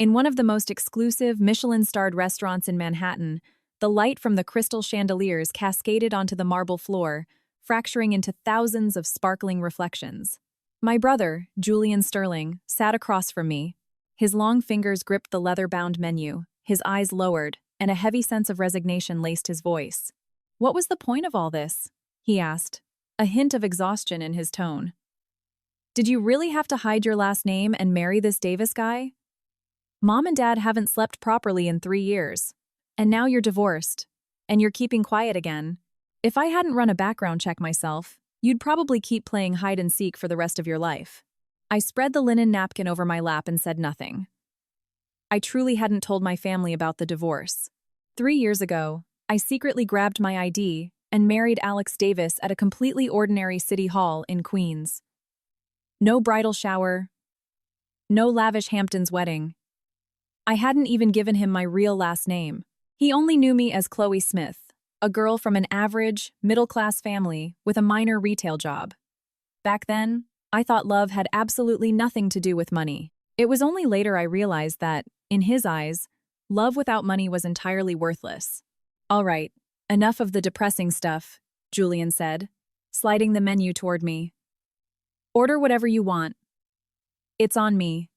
In one of the most exclusive Michelin-starred restaurants in Manhattan, the light from the crystal chandeliers cascaded onto the marble floor, fracturing into thousands of sparkling reflections. My brother, Julian Sterling, sat across from me. His long fingers gripped the leather-bound menu, his eyes lowered, and a heavy sense of resignation laced his voice. "What was the point of all this?" he asked, a hint of exhaustion in his tone. "Did you really have to hide your last name and marry this Davis guy? Mom and Dad haven't slept properly in 3 years. And now you're divorced. And you're keeping quiet again. If I hadn't run a background check myself, you'd probably keep playing hide and seek for the rest of your life." I spread the linen napkin over my lap and said nothing. I truly hadn't told my family about the divorce. 3 years ago, I secretly grabbed my ID and married Alex Davis at a completely ordinary city hall in Queens. No bridal shower, no lavish Hamptons wedding. I hadn't even given him my real last name. He only knew me as Chloe Smith, a girl from an average, middle-class family with a minor retail job. Back then, I thought love had absolutely nothing to do with money. It was only later I realized that, in his eyes, love without money was entirely worthless. "All right, enough of the depressing stuff," Julian said, sliding the menu toward me. "Order whatever you want. It's on me.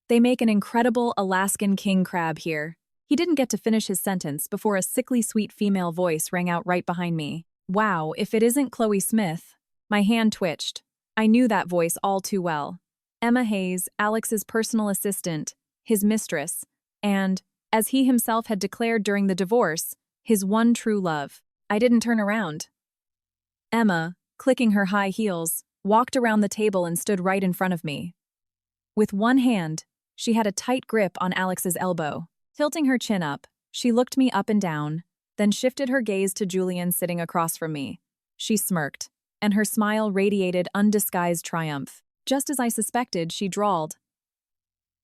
They make an incredible Alaskan king crab here." He didn't get to finish his sentence before a sickly sweet female voice rang out right behind me. Wow, if it isn't Chloe Smith. My hand twitched. I knew that voice all too well. Emma Hayes, Alex's personal assistant, his mistress, and, as he himself had declared during the divorce, his one true love. I didn't turn around. Emma, clicking her high heels, walked around the table and stood right in front of me. With one hand, she had a tight grip on Alex's elbow. Tilting her chin up, she looked me up and down, then shifted her gaze to Julian sitting across from me. She smirked, and her smile radiated undisguised triumph. Just as I suspected, she drawled,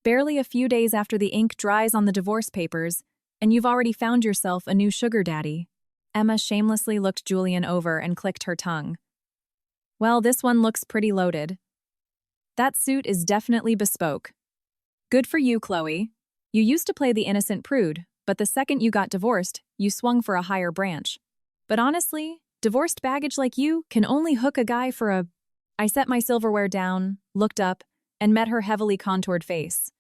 "Barely a few days after the ink dries on the divorce papers, and you've already found yourself a new sugar daddy." Emma shamelessly looked Julian over and clicked her tongue. "Well, this one looks pretty loaded. That suit is definitely bespoke. Good for you, Chloe. You used to play the innocent prude, but the second you got divorced, you swung for a higher branch. But honestly, divorced baggage like you can only hook a guy for a—" I set my silverware down, looked up, and met her heavily contoured face.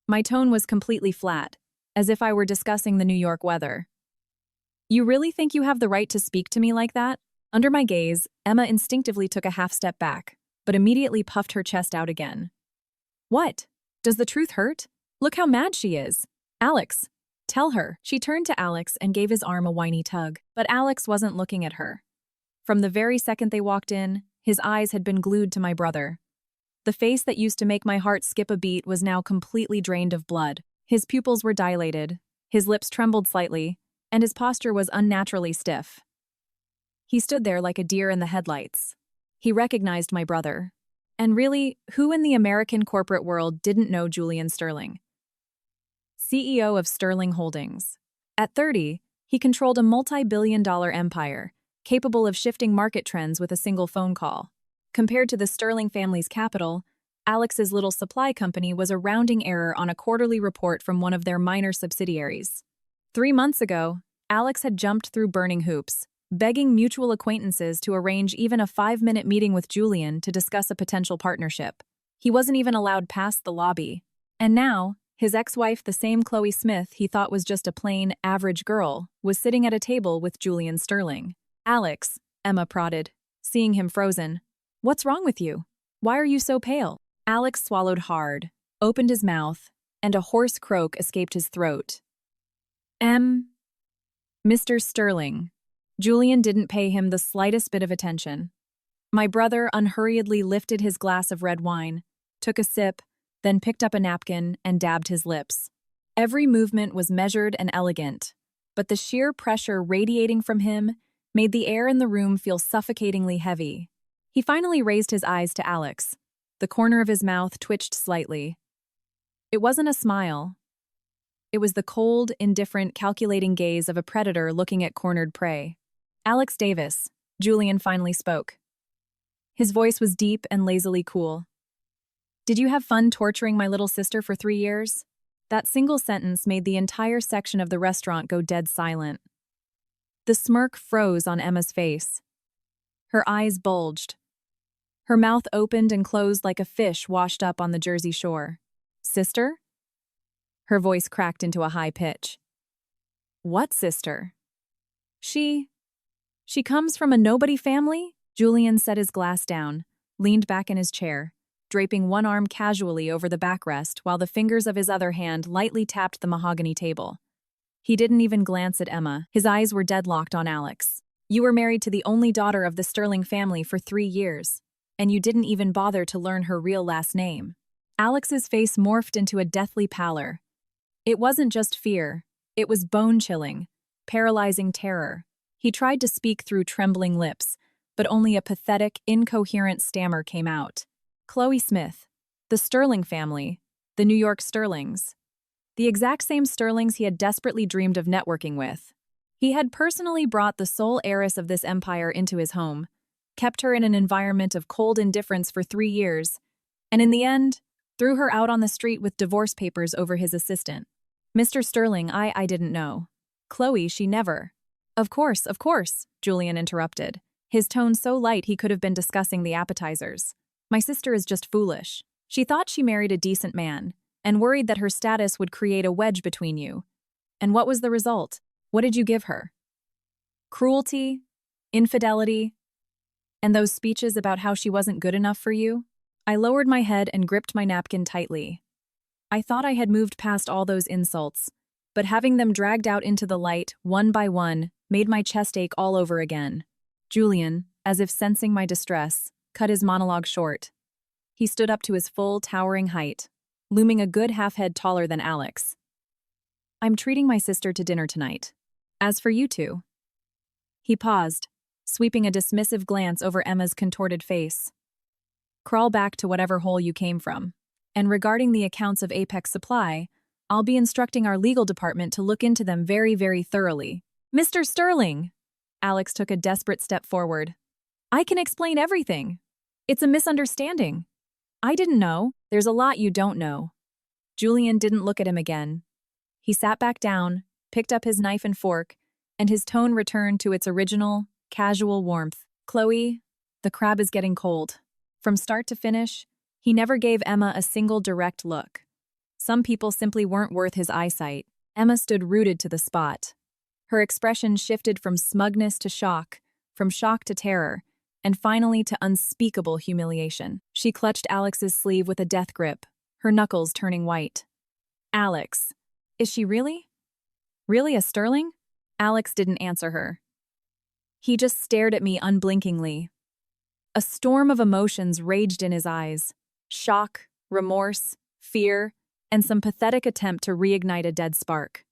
My tone was completely flat, as if I were discussing the New York weather. "You really think you have the right to speak to me like that?" Under my gaze, Emma instinctively took a half step back, but immediately puffed her chest out again. "What? Does the truth hurt? Look how mad she is. Alex, tell her." She turned to Alex and gave his arm a whiny tug, but Alex wasn't looking at her. From the very second they walked in, his eyes had been glued to my brother. The face that used to make my heart skip a beat was now completely drained of blood. His pupils were dilated, his lips trembled slightly, and his posture was unnaturally stiff. He stood there like a deer in the headlights. He recognized my brother. And really, who in the American corporate world didn't know Julian Sterling? CEO of Sterling Holdings. At 30, he controlled a multi-billion-dollar empire, capable of shifting market trends with a single phone call. Compared to the Sterling family's capital, Alex's little supply company was a rounding error on a quarterly report from one of their minor subsidiaries. 3 months ago, Alex had jumped through burning hoops, begging mutual acquaintances to arrange even a 5-minute meeting with Julian to discuss a potential partnership. He wasn't even allowed past the lobby. And now, his ex-wife, the same Chloe Smith he thought was just a plain, average girl, was sitting at a table with Julian Sterling. "Alex," Emma prodded, seeing him frozen. "What's wrong with you? Why are you so pale?" Alex swallowed hard, opened his mouth, and a hoarse croak escaped his throat. Mr. Sterling." Julian didn't pay him the slightest bit of attention. My brother unhurriedly lifted his glass of red wine, took a sip, then picked up a napkin and dabbed his lips. Every movement was measured and elegant, but the sheer pressure radiating from him made the air in the room feel suffocatingly heavy. He finally raised his eyes to Alex. The corner of his mouth twitched slightly. It wasn't a smile. It was the cold, indifferent, calculating gaze of a predator looking at cornered prey. "Alex Davis," Julian finally spoke. His voice was deep and lazily cool. "Did you have fun torturing my little sister for 3 years? That single sentence made the entire section of the restaurant go dead silent. The smirk froze on Emma's face. Her eyes bulged. Her mouth opened and closed like a fish washed up on the Jersey shore. Sister? Her voice cracked into a high pitch. What sister? She comes from a nobody family? Julian set his glass down, leaned back in his chair, draping one arm casually over the backrest while the fingers of his other hand lightly tapped the mahogany table. He didn't even glance at Emma. His eyes were deadlocked on Alex. You were married to the only daughter of the Sterling family for 3 years, and you didn't even bother to learn her real last name. Alex's face morphed into a deathly pallor. It wasn't just fear. It was bone-chilling, paralyzing terror. He tried to speak through trembling lips, but only a pathetic, incoherent stammer came out. Chloe Smith, the Sterling family, the New York Sterlings. The exact same Sterlings he had desperately dreamed of networking with. He had personally brought the sole heiress of this empire into his home, kept her in an environment of cold indifference for 3 years, and in the end, threw her out on the street with divorce papers over his assistant. Mr. Sterling, I didn't know. Chloe, she never. Of course, Julian interrupted, his tone so light he could have been discussing the appetizers. My sister is just foolish. She thought she married a decent man, and worried that her status would create a wedge between you. And what was the result? What did you give her? Cruelty? Infidelity? And those speeches about how she wasn't good enough for you? I lowered my head and gripped my napkin tightly. I thought I had moved past all those insults, but having them dragged out into the light, one by one, made my chest ache all over again. Julian, as if sensing my distress, cut his monologue short. He stood up to his full, towering height, looming a good half-head taller than Alex. I'm treating my sister to dinner tonight. As for you two. He paused, sweeping a dismissive glance over Emma's contorted face. Crawl back to whatever hole you came from. And regarding the accounts of Apex Supply, I'll be instructing our legal department to look into them very, very thoroughly. Mr. Sterling! Alex took a desperate step forward. I can explain everything. It's a misunderstanding. I didn't know. There's a lot you don't know. Julian didn't look at him again. He sat back down, picked up his knife and fork, and his tone returned to its original, casual warmth. Chloe, the crab is getting cold. From start to finish, he never gave Emma a single direct look. Some people simply weren't worth his eyesight. Emma stood rooted to the spot. Her expression shifted from smugness to shock, from shock to terror, and finally to unspeakable humiliation. She clutched Alex's sleeve with a death grip, her knuckles turning white. Alex, is she really? Really a Sterling? Alex didn't answer her. He just stared at me unblinkingly. A storm of emotions raged in his eyes. Shock, remorse, fear, and some pathetic attempt to reignite a dead spark.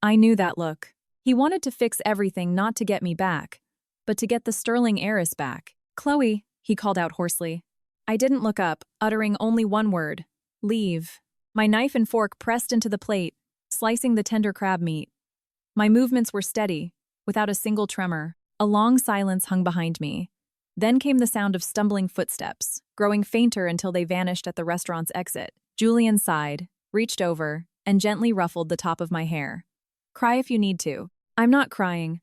I knew that look. He wanted to fix everything not to get me back, but to get the Sterling heiress back. Chloe, he called out hoarsely. I didn't look up, uttering only one word. Leave. My knife and fork pressed into the plate, slicing the tender crab meat. My movements were steady, without a single tremor. A long silence hung behind me. Then came the sound of stumbling footsteps, growing fainter until they vanished at the restaurant's exit. Julian sighed, reached over, and gently ruffled the top of my hair. Cry if you need to. I'm not crying.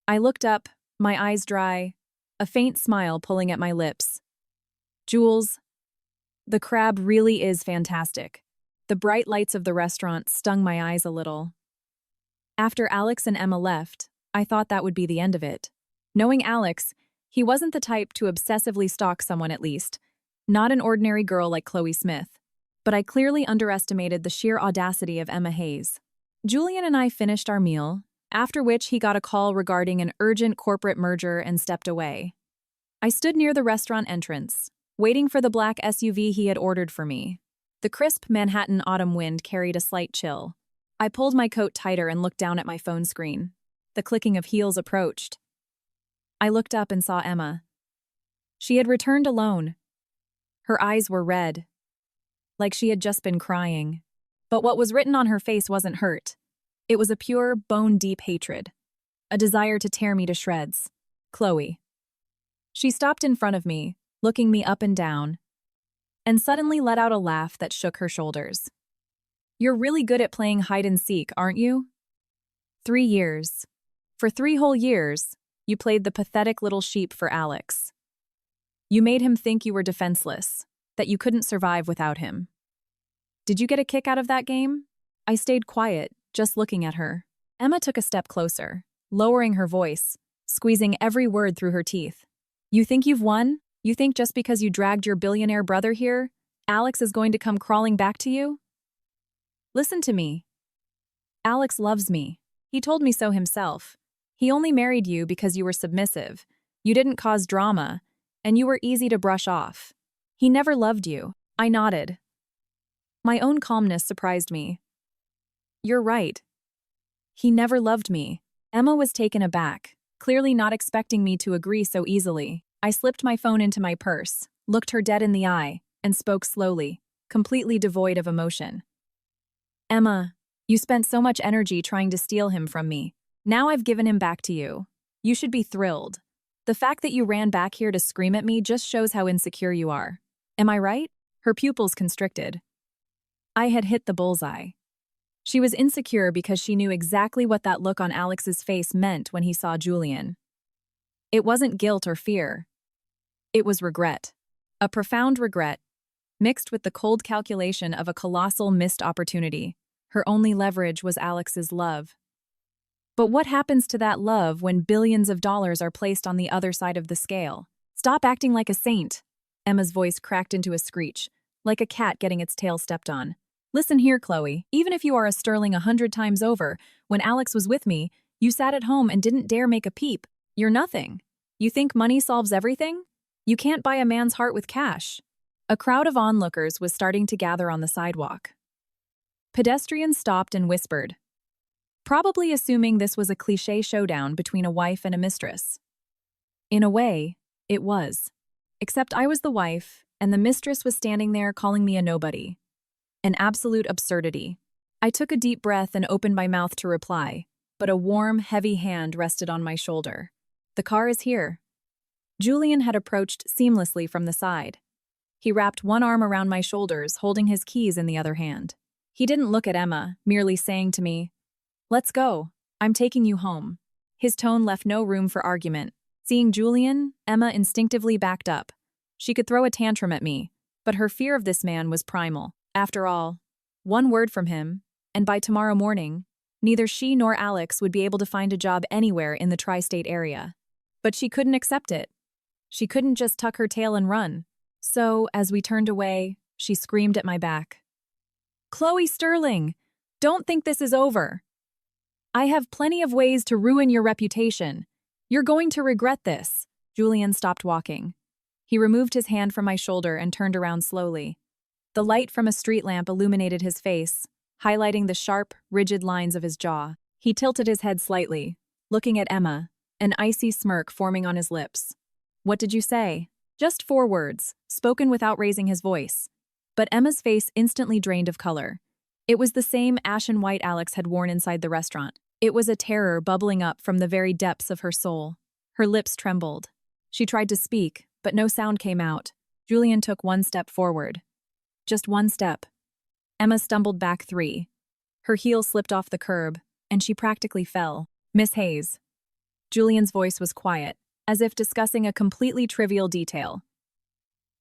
I looked up, my eyes dry, a faint smile pulling at my lips. Jules, the crab really is fantastic. The bright lights of the restaurant stung my eyes a little. After Alex and Emma left, I thought that would be the end of it. Knowing Alex, he wasn't the type to obsessively stalk someone at least, not an ordinary girl like Chloe Smith. But I clearly underestimated the sheer audacity of Emma Hayes. Julian and I finished our meal, after which he got a call regarding an urgent corporate merger and stepped away. I stood near the restaurant entrance, waiting for the black SUV he had ordered for me. The crisp Manhattan autumn wind carried a slight chill. I pulled my coat tighter and looked down at my phone screen. The clicking of heels approached. I looked up and saw Emma. She had returned alone. Her eyes were red, like she had just been crying. But what was written on her face wasn't hurt. It was a pure, bone-deep hatred. A desire to tear me to shreds. Chloe. She stopped in front of me, looking me up and down, and suddenly let out a laugh that shook her shoulders. You're really good at playing hide and seek, aren't you? 3 years. For 3 whole years, you played the pathetic little sheep for Alex. You made him think you were defenseless, that you couldn't survive without him. Did you get a kick out of that game? I stayed quiet, just looking at her. Emma took a step closer, lowering her voice, squeezing every word through her teeth. You think you've won? You think just because you dragged your billionaire brother here, Alex is going to come crawling back to you? Listen to me. Alex loves me. He told me so himself. He only married you because you were submissive. You didn't cause drama, and you were easy to brush off. He never loved you. I nodded. My own calmness surprised me. You're right. He never loved me. Emma was taken aback, clearly not expecting me to agree so easily. I slipped my phone into my purse, looked her dead in the eye, and spoke slowly, completely devoid of emotion. Emma, you spent so much energy trying to steal him from me. Now I've given him back to you. You should be thrilled. The fact that you ran back here to scream at me just shows how insecure you are. Am I right? Her pupils constricted. I had hit the bullseye. She was insecure because she knew exactly what that look on Alex's face meant when he saw Julian. It wasn't guilt or fear. It was regret. A profound regret, mixed with the cold calculation of a colossal missed opportunity. Her only leverage was Alex's love. But what happens to that love when billions of dollars are placed on the other side of the scale? Stop acting like a saint. Emma's voice cracked into a screech, like a cat getting its tail stepped on. Listen here, Chloe. Even if you are a sterling 100 times over, when Alex was with me, you sat at home and didn't dare make a peep. You're nothing. You think money solves everything? You can't buy a man's heart with cash. A crowd of onlookers was starting to gather on the sidewalk. Pedestrians stopped and whispered, probably assuming this was a cliché showdown between a wife and a mistress. In a way, it was. Except I was the wife, and the mistress was standing there calling me a nobody. An absolute absurdity. I took a deep breath and opened my mouth to reply, but a warm, heavy hand rested on my shoulder. The car is here. Julian had approached seamlessly from the side. He wrapped one arm around my shoulders, holding his keys in the other hand. He didn't look at Emma, merely saying to me, "Let's go. I'm taking you home." His tone left no room for argument. Seeing Julian, Emma instinctively backed up. She could throw a tantrum at me, but her fear of this man was primal. After all, one word from him, and by tomorrow morning, neither she nor Alex would be able to find a job anywhere in the tri-state area. But she couldn't accept it. She couldn't just tuck her tail and run. So, as we turned away, she screamed at my back. "Chloe Sterling, don't think this is over. I have plenty of ways to ruin your reputation. You're going to regret this." Julian stopped walking. He removed his hand from my shoulder and turned around slowly. The light from a street lamp illuminated his face, highlighting the sharp, rigid lines of his jaw. He tilted his head slightly, looking at Emma, an icy smirk forming on his lips. "What did you say?" Just 4 words, spoken without raising his voice. But Emma's face instantly drained of color. It was the same ashen white Alex had worn inside the restaurant. It was a terror bubbling up from the very depths of her soul. Her lips trembled. She tried to speak, but no sound came out. Julian took 1 step forward. Just 1 step. Emma stumbled back 3. Her heel slipped off the curb, and she practically fell. "Miss Hayes." Julian's voice was quiet, as if discussing a completely trivial detail.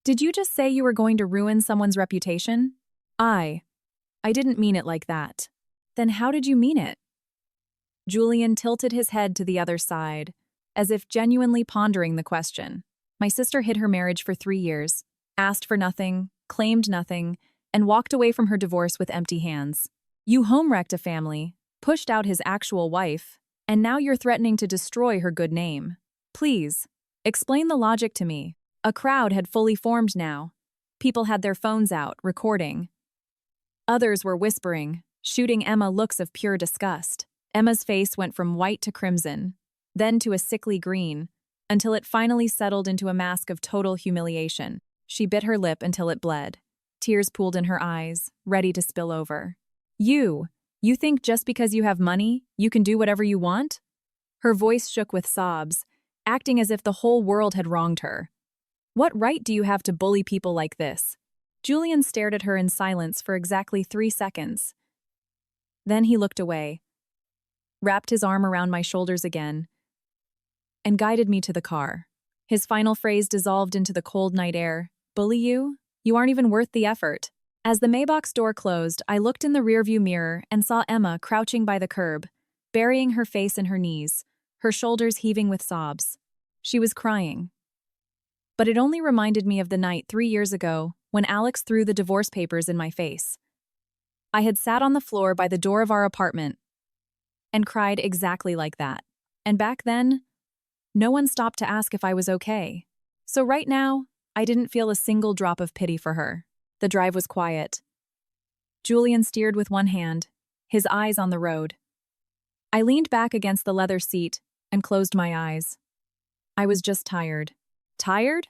"Did you just say you were going to ruin someone's reputation?" I didn't mean it like that." "Then how did you mean it?" Julian tilted his head to the other side, as if genuinely pondering the question. "My sister hid her marriage for 3 years, asked for nothing, claimed nothing, and walked away from her divorce with empty hands. You home-wrecked a family, pushed out his actual wife, and now you're threatening to destroy her good name. Please, explain the logic to me." A crowd had fully formed now. People had their phones out, recording. Others were whispering, shooting Emma looks of pure disgust. Emma's face went from white to crimson, then to a sickly green, until it finally settled into a mask of total humiliation. She bit her lip until it bled. Tears pooled in her eyes, ready to spill over. You think just because you have money, you can do whatever you want?" Her voice shook with sobs, acting as if the whole world had wronged her. "What right do you have to bully people like this?" Julian stared at her in silence for exactly 3 seconds. Then he looked away, wrapped his arm around my shoulders again, and guided me to the car. His final phrase dissolved into the cold night air. Bully you? You aren't even worth the effort. As the Maybach's door closed, I looked in the rearview mirror and saw Emma crouching by the curb, burying her face in her knees, her shoulders heaving with sobs. She was crying. But it only reminded me of the night 3 years ago when Alex threw the divorce papers in my face. I had sat on the floor by the door of our apartment and cried exactly like that. And back then, no one stopped to ask if I was okay. So right now, I didn't feel a single drop of pity for her. The drive was quiet. Julian steered with one hand, his eyes on the road. I leaned back against the leather seat and closed my eyes. I was just tired. Tired?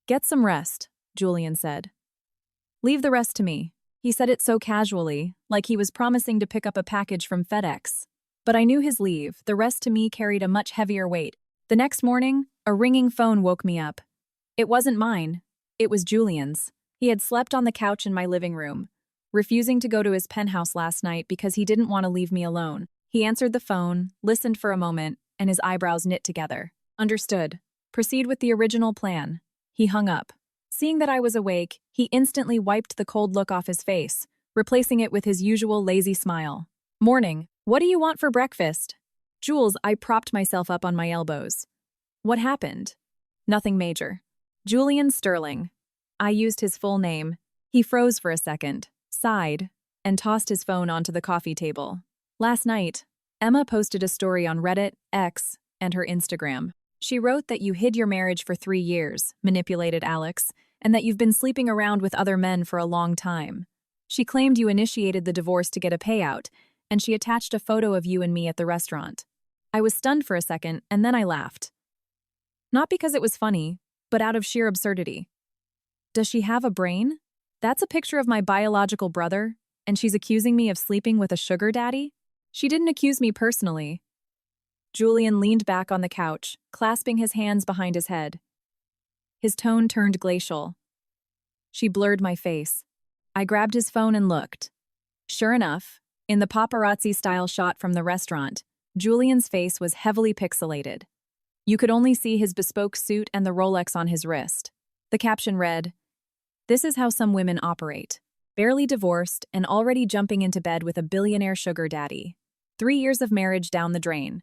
Get some rest, Julian said. Leave the rest to me. He said it so casually, like he was promising to pick up a package from FedEx. But I knew his leave. The rest to me carried a much heavier weight. The next morning, a ringing phone woke me up. It wasn't mine. It was Julian's. He had slept on the couch in my living room, refusing to go to his penthouse last night because he didn't want to leave me alone. He answered the phone, listened for a moment, and his eyebrows knit together. Understood. Proceed with the original plan. He hung up. Seeing that I was awake, he instantly wiped the cold look off his face, replacing it with his usual lazy smile. Morning. What do you want for breakfast? Jules, I propped myself up on my elbows. What happened? Nothing major. Julian Sterling. I used his full name. He froze for a second, sighed, and tossed his phone onto the coffee table. Last night, Emma posted a story on Reddit, X, and her Instagram. She wrote that you hid your marriage for 3 years, manipulated Alex, and that you've been sleeping around with other men for a long time. She claimed you initiated the divorce to get a payout, and she attached a photo of you and me at the restaurant. I was stunned for a second, and then I laughed. Not because it was funny, but out of sheer absurdity. Does she have a brain? That's a picture of my biological brother, and she's accusing me of sleeping with a sugar daddy? She didn't accuse me personally. Julian leaned back on the couch, clasping his hands behind his head. His tone turned glacial. She blurred my face. I grabbed his phone and looked. Sure enough, in the paparazzi-style shot from the restaurant, Julian's face was heavily pixelated. You could only see his bespoke suit and the Rolex on his wrist. The caption read, "This is how some women operate. Barely divorced and already jumping into bed with a billionaire sugar daddy. 3 years of marriage down the drain.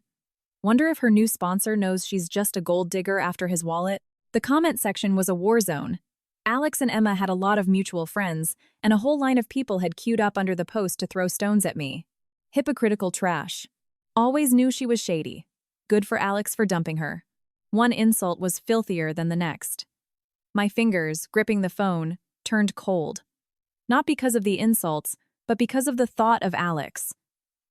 Wonder if her new sponsor knows she's just a gold digger after his wallet?" The comment section was a war zone. Alex and Emma had a lot of mutual friends, and a whole line of people had queued up under the post to throw stones at me. Hypocritical trash. Always knew she was shady. Good for Alex for dumping her. One insult was filthier than the next. My fingers, gripping the phone, turned cold. Not because of the insults, but because of the thought of Alex.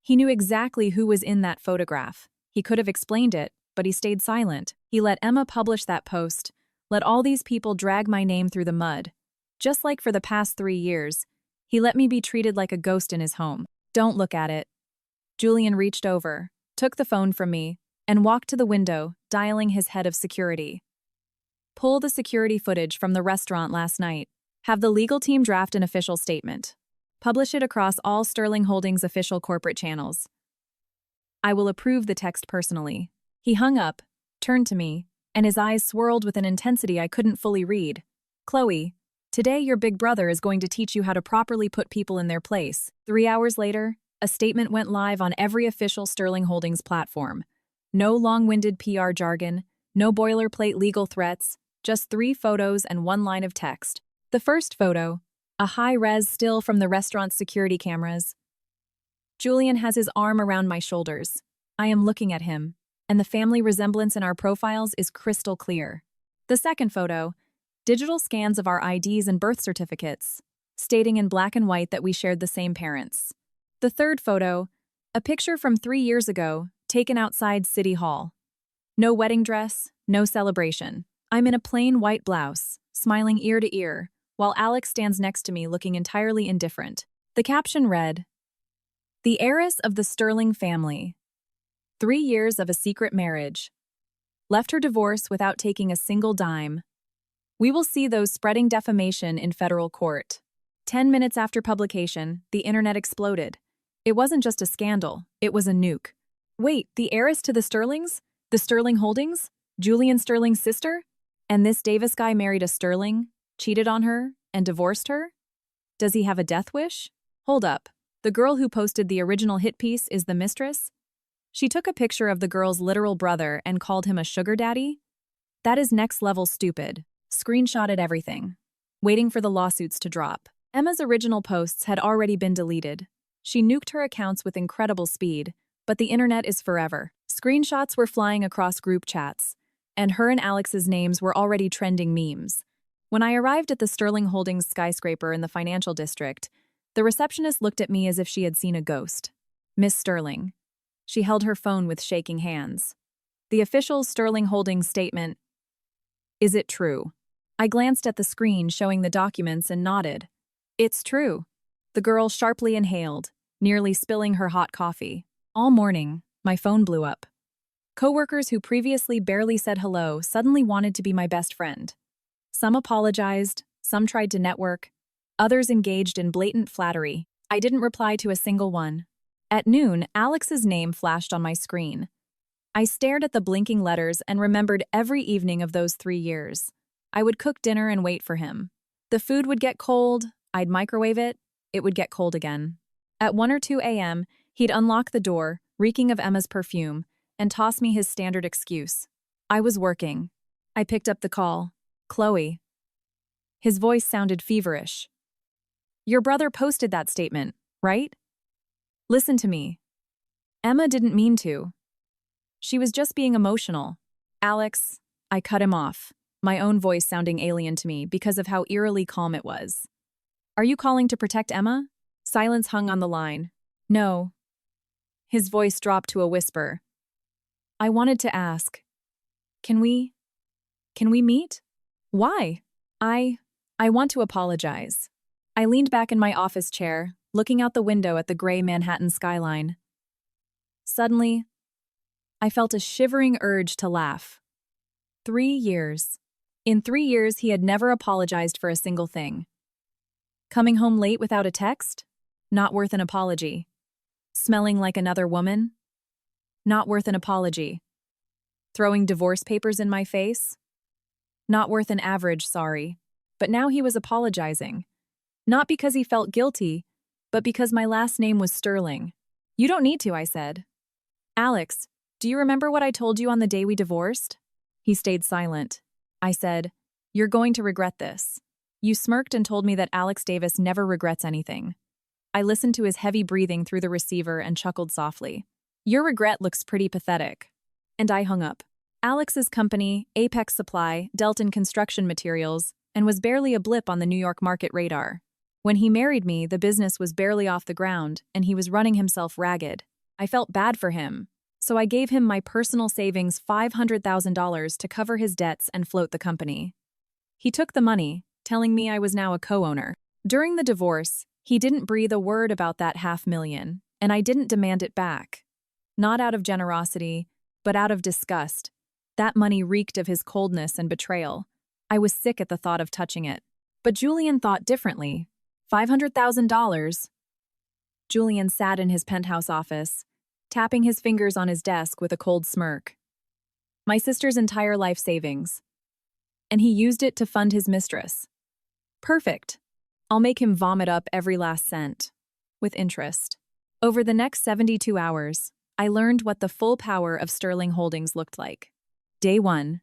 He knew exactly who was in that photograph. He could have explained it, but he stayed silent. He let Emma publish that post, let all these people drag my name through the mud. Just like for the past 3 years, he let me be treated like a ghost in his home. Don't look at it. Julian reached over, took the phone from me, and walked to the window, dialing his head of security. Pull the security footage from the restaurant last night. Have the legal team draft an official statement. Publish it across all Sterling Holdings official corporate channels. I will approve the text personally. He hung up, turned to me, and his eyes swirled with an intensity I couldn't fully read. Chloe, today your big brother is going to teach you how to properly put people in their place. 3 hours later, a statement went live on every official Sterling Holdings platform. No long-winded PR jargon, no boilerplate legal threats, just 3 photos and 1 line of text. The first photo, a high-res still from the restaurant's security cameras. Julian has his arm around my shoulders. I am looking at him, and the family resemblance in our profiles is crystal clear. The second photo, digital scans of our IDs and birth certificates, stating in black and white that we shared the same parents. The third photo, a picture from 3 years ago, taken outside City Hall. No wedding dress, no celebration. I'm in a plain white blouse, smiling ear to ear, while Alex stands next to me looking entirely indifferent. The caption read, "The heiress of the Sterling family. 3 years of a secret marriage. Left her divorce without taking a single dime. We will see those spreading defamation in federal court." 10 minutes after publication, the internet exploded. It wasn't just a scandal, it was a nuke. Wait, the heiress to the Sterlings? The Sterling Holdings? Julian Sterling's sister? And this Davis guy married a Sterling, cheated on her, and divorced her? Does he have a death wish? Hold up. The girl who posted the original hit piece is the Mistress? She took a picture of the girl's literal brother and called him a sugar daddy? That is next level stupid. Screenshotted everything. Waiting for the lawsuits to drop. Emma's original posts had already been deleted. She nuked her accounts with incredible speed, but the internet is forever. Screenshots were flying across group chats, and her and Alex's names were already trending memes. When I arrived at the Sterling Holdings skyscraper in the financial district, the receptionist looked at me as if she had seen a ghost. Miss Sterling. She held her phone with shaking hands. The official Sterling Holdings statement. Is it true? I glanced at the screen showing the documents and nodded. It's true. The girl sharply inhaled, nearly spilling her hot coffee. All morning, my phone blew up. Coworkers who previously barely said hello suddenly wanted to be my best friend. Some apologized, some tried to network, others engaged in blatant flattery. I didn't reply to a single one. At noon, Alex's name flashed on my screen. I stared at the blinking letters and remembered every evening of those 3 years. I would cook dinner and wait for him. The food would get cold, I'd microwave it, it would get cold again. At 1 or 2 a.m., he'd unlock the door, reeking of Emma's perfume, and toss me his standard excuse. I was working. I picked up the call. Chloe. His voice sounded feverish. Your brother posted that statement, right? Listen to me. Emma didn't mean to. She was just being emotional. Alex, I cut him off, my own voice sounding alien to me because of how eerily calm it was. Are you calling to protect Emma? Silence hung on the line. No. His voice dropped to a whisper. I wanted to ask. Can we meet? Why? I want to apologize. I leaned back in my office chair, looking out the window at the gray Manhattan skyline. Suddenly, I felt a shivering urge to laugh. 3 years. In 3 years, he had never apologized for a single thing. Coming home late without a text? Not worth an apology. Smelling like another woman? Not worth an apology. Throwing divorce papers in my face? Not worth an average sorry. But now he was apologizing. Not because he felt guilty, but because my last name was Sterling. You don't need to, I said. Alex, do you remember what I told you on the day we divorced? He stayed silent. I said, you're going to regret this. You smirked and told me that Alex Davis never regrets anything. I listened to his heavy breathing through the receiver and chuckled softly. Your regret looks pretty pathetic. And I hung up. Alex's company, Apex Supply, dealt in construction materials and was barely a blip on the New York market radar. When he married me, the business was barely off the ground and he was running himself ragged. I felt bad for him, so I gave him my personal savings $500,000 to cover his debts and float the company. He took the money, telling me I was now a co-owner. During the divorce, he didn't breathe a word about that $500,000, and I didn't demand it back. Not out of generosity, but out of disgust. That money reeked of his coldness and betrayal. I was sick at the thought of touching it. But Julian thought differently. $500,000. Julian sat in his penthouse office, tapping his fingers on his desk with a cold smirk. My sister's entire life savings. And he used it to fund his mistress. Perfect. I'll make him vomit up every last cent. With interest. Over the next 72 hours, I learned what the full power of Sterling Holdings looked like. Day 1.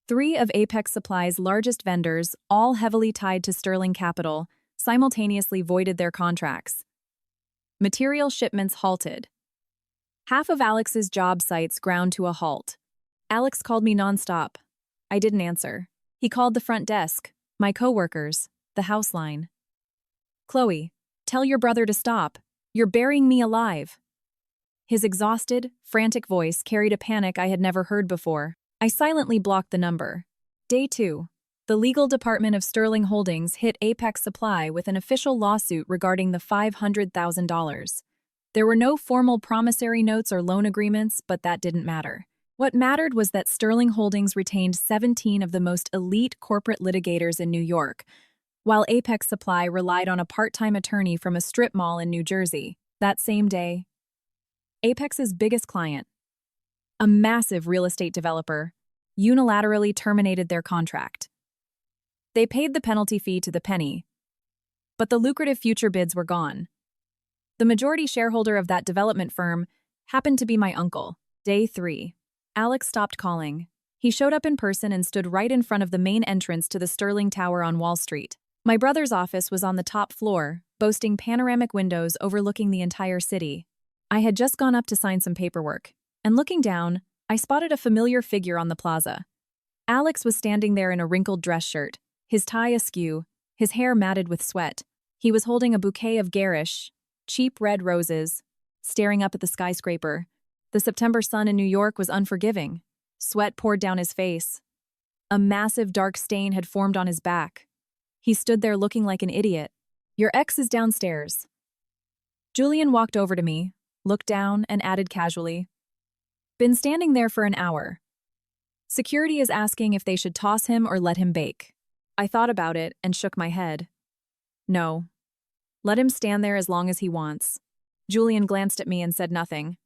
3 of Apex Supply's largest vendors, all heavily tied to Sterling Capital, simultaneously voided their contracts. Material shipments halted. Half of Alex's job sites ground to a halt. Alex called me nonstop. I didn't answer. He called the front desk, my coworkers, the house line. Chloe, tell your brother to stop. You're burying me alive. His exhausted, frantic voice carried a panic I had never heard before. I silently blocked the number. Day 2. The legal department of Sterling Holdings hit Apex Supply with an official lawsuit regarding the $500,000. There were no formal promissory notes or loan agreements, but that didn't matter. What mattered was that Sterling Holdings retained 17 of the most elite corporate litigators in New York, while Apex Supply relied on a part-time attorney from a strip mall in New Jersey. That same day, Apex's biggest client, a massive real estate developer, unilaterally terminated their contract. They paid the penalty fee to the penny, but the lucrative future bids were gone. The majority shareholder of that development firm happened to be my uncle. Day 3. Alex stopped calling. He showed up in person and stood right in front of the main entrance to the Sterling Tower on Wall Street. My brother's office was on the top floor, boasting panoramic windows overlooking the entire city. I had just gone up to sign some paperwork, and looking down, I spotted a familiar figure on the plaza. Alex was standing there in a wrinkled dress shirt, his tie askew, his hair matted with sweat. He was holding a bouquet of garish, cheap red roses, staring up at the skyscraper. The September sun in New York was unforgiving. Sweat poured down his face. A massive dark stain had formed on his back. He stood there looking like an idiot. "Your ex is downstairs." Julian walked over to me, looked down, and added casually, "Been standing there for an hour. Security is asking if they should toss him or let him bake." I thought about it and shook my head. "No. Let him stand there as long as he wants." Julian glanced at me and said nothing.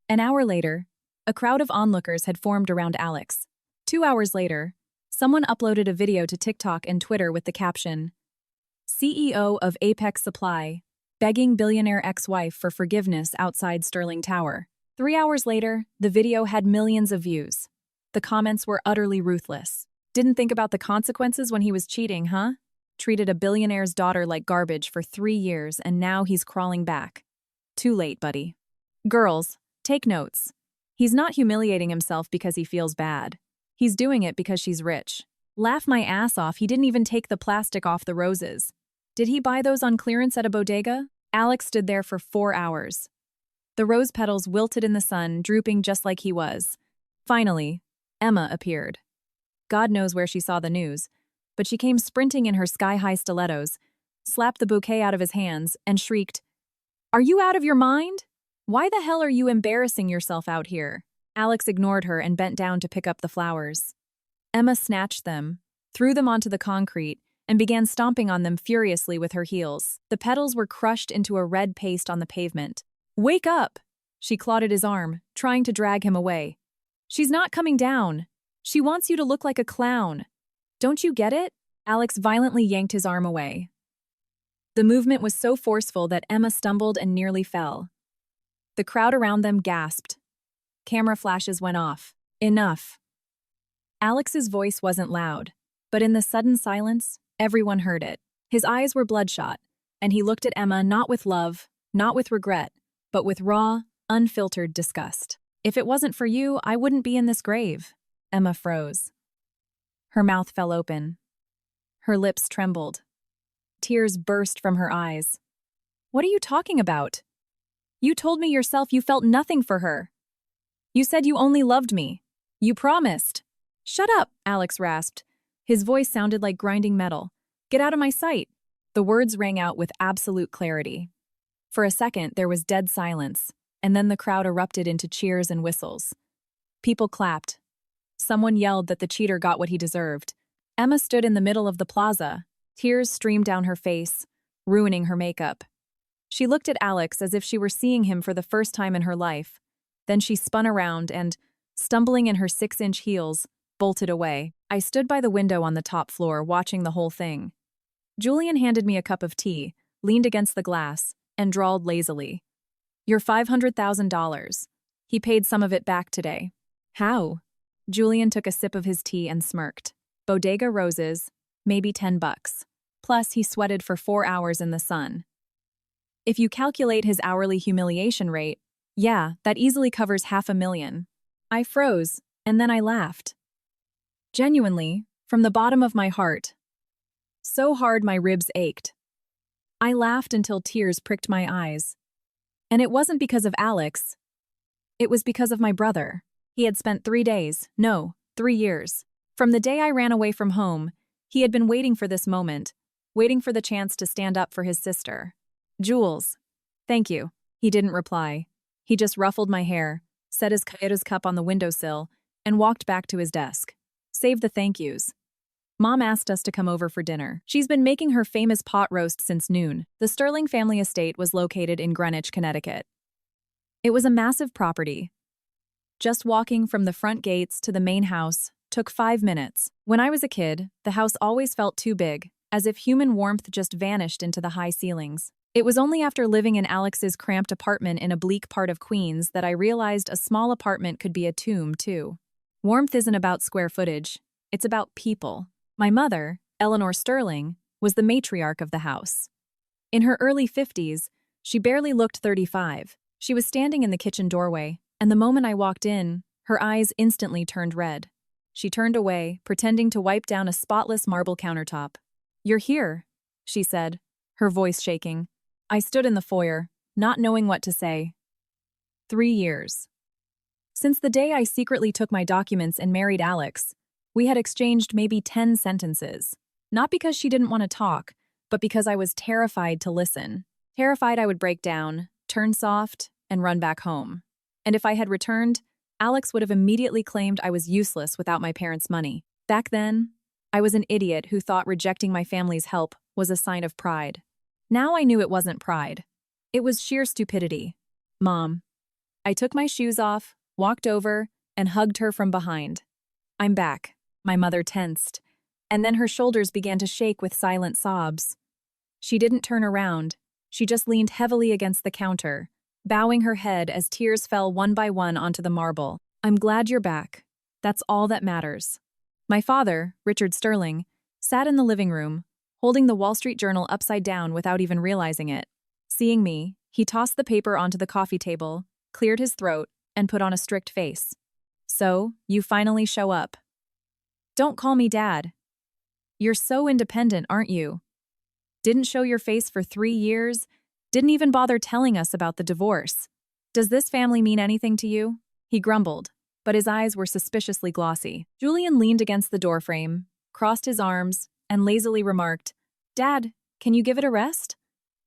An hour later, a crowd of onlookers had formed around Alex. 2 hours later, someone uploaded a video to TikTok and Twitter with the caption, "CEO of Apex Supply, begging billionaire ex-wife for forgiveness outside Sterling Tower." 3 hours later, the video had millions of views. The comments were utterly ruthless. "Didn't think about the consequences when he was cheating, huh? Treated a billionaire's daughter like garbage for 3 years and now he's crawling back. Too late, buddy." Girls, take notes. He's not humiliating himself because he feels bad. He's doing it because she's rich. Laugh my ass off, he didn't even take the plastic off the roses. Did he buy those on clearance at a bodega? Alex stood there for 4 hours. The rose petals wilted in the sun, drooping just like he was. Finally, Emma appeared. God knows where she saw the news, but she came sprinting in her sky-high stilettos, slapped the bouquet out of his hands, and shrieked, "Are you out of your mind? Why the hell are you embarrassing yourself out here?" Alex ignored her and bent down to pick up the flowers. Emma snatched them, threw them onto the concrete, and began stomping on them furiously with her heels. The petals were crushed into a red paste on the pavement. "Wake up!" She clawed at his arm, trying to drag him away. "She's not coming down. She wants you to look like a clown. Don't you get it?" Alex violently yanked his arm away. The movement was so forceful that Emma stumbled and nearly fell. The crowd around them gasped. Camera flashes went off. Enough. Alex's voice wasn't loud, but in the sudden silence, everyone heard it. His eyes were bloodshot, and he looked at Emma not with love, not with regret, but with raw, unfiltered disgust. "If it wasn't for you, I wouldn't be in this grave." Emma froze. Her mouth fell open. Her lips trembled. Tears burst from her eyes. "What are you talking about? You told me yourself you felt nothing for her. You said you only loved me. You promised." "Shut up," Alex rasped. His voice sounded like grinding metal. "Get out of my sight." The words rang out with absolute clarity. For a second, there was dead silence, and then the crowd erupted into cheers and whistles. People clapped. Someone yelled that the cheater got what he deserved. Emma stood in the middle of the plaza. Tears streamed down her face, ruining her makeup. She looked at Alex as if she were seeing him for the first time in her life. Then she spun around and, stumbling in her 6-inch heels, bolted away. I stood by the window on the top floor, watching the whole thing. Julian handed me a cup of tea, leaned against the glass, and drawled lazily. "Your $500,000. He paid some of it back today." "How?" Julian took a sip of his tea and smirked. "Bodega roses, maybe $10. Plus, he sweated for 4 hours in the sun. If you calculate his hourly humiliation rate, yeah, that easily covers $500,000. I froze, and then I laughed. Genuinely, from the bottom of my heart. So hard my ribs ached. I laughed until tears pricked my eyes. And it wasn't because of Alex. It was because of my brother. He had spent 3 days, no, 3 years. From the day I ran away from home, he had been waiting for this moment, waiting for the chance to stand up for his sister. "Jules, thank you." He didn't reply. He just ruffled my hair, set his cup on the windowsill, and walked back to his desk. Save the thank yous. Mom asked us to come over for dinner. She's been making her famous pot roast since noon. The Sterling family estate was located in Greenwich, Connecticut. It was a massive property. Just walking from the front gates to the main house took 5 minutes. When I was a kid, the house always felt too big, as if human warmth just vanished into the high ceilings. It was only after living in Alex's cramped apartment in a bleak part of Queens that I realized a small apartment could be a tomb, too. Warmth isn't about square footage, it's about people. My mother, Eleanor Sterling, was the matriarch of the house. In her early 50s, she barely looked 35. She was standing in the kitchen doorway, and the moment I walked in, her eyes instantly turned red. She turned away, pretending to wipe down a spotless marble countertop. "You're here," she said, her voice shaking. I stood in the foyer, not knowing what to say. 3 years. Since the day I secretly took my documents and married Alex, we had exchanged maybe 10 sentences. Not because she didn't want to talk, but because I was terrified to listen. Terrified I would break down, turn soft, and run back home. And if I had returned, Alex would have immediately claimed I was useless without my parents' money. Back then, I was an idiot who thought rejecting my family's help was a sign of pride. Now I knew it wasn't pride. It was sheer stupidity. "Mom." I took my shoes off, walked over, and hugged her from behind. "I'm back." My mother tensed, and then her shoulders began to shake with silent sobs. She didn't turn around. She just leaned heavily against the counter, bowing her head as tears fell one by one onto the marble. "I'm glad you're back. That's all that matters." My father, Richard Sterling, sat in the living room, holding the Wall Street Journal upside down without even realizing it. Seeing me, he tossed the paper onto the coffee table, cleared his throat, and put on a strict face. "So, you finally show up." "Don't call me Dad. You're so independent, aren't you? Didn't show your face for 3 years, didn't even bother telling us about the divorce. Does this family mean anything to you?" He grumbled, but his eyes were suspiciously glossy. Julian leaned against the doorframe, crossed his arms, and lazily remarked, "Dad, can you give it a rest?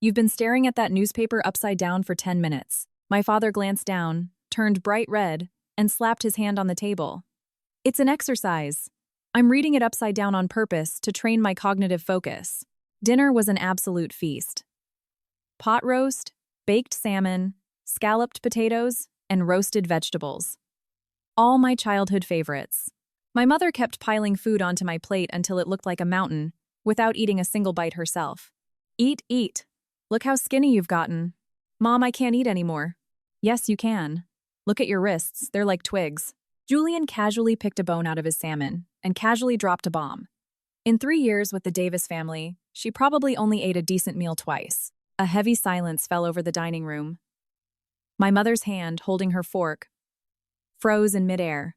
You've been staring at that newspaper upside down for 10 minutes. My father glanced down, turned bright red, and slapped his hand on the table. "It's an exercise. I'm reading it upside down on purpose to train my cognitive focus." Dinner was an absolute feast. Pot roast, baked salmon, scalloped potatoes, and roasted vegetables. All my childhood favorites. My mother kept piling food onto my plate until it looked like a mountain, without eating a single bite herself. "Eat, eat. Look how skinny you've gotten." "Mom, I can't eat anymore." "Yes, you can. Look at your wrists, they're like twigs." Julian casually picked a bone out of his salmon and casually dropped a bomb. In 3 years with the Davis family, she probably only ate a decent meal twice. A heavy silence fell over the dining room. My mother's hand, holding her fork, froze in midair.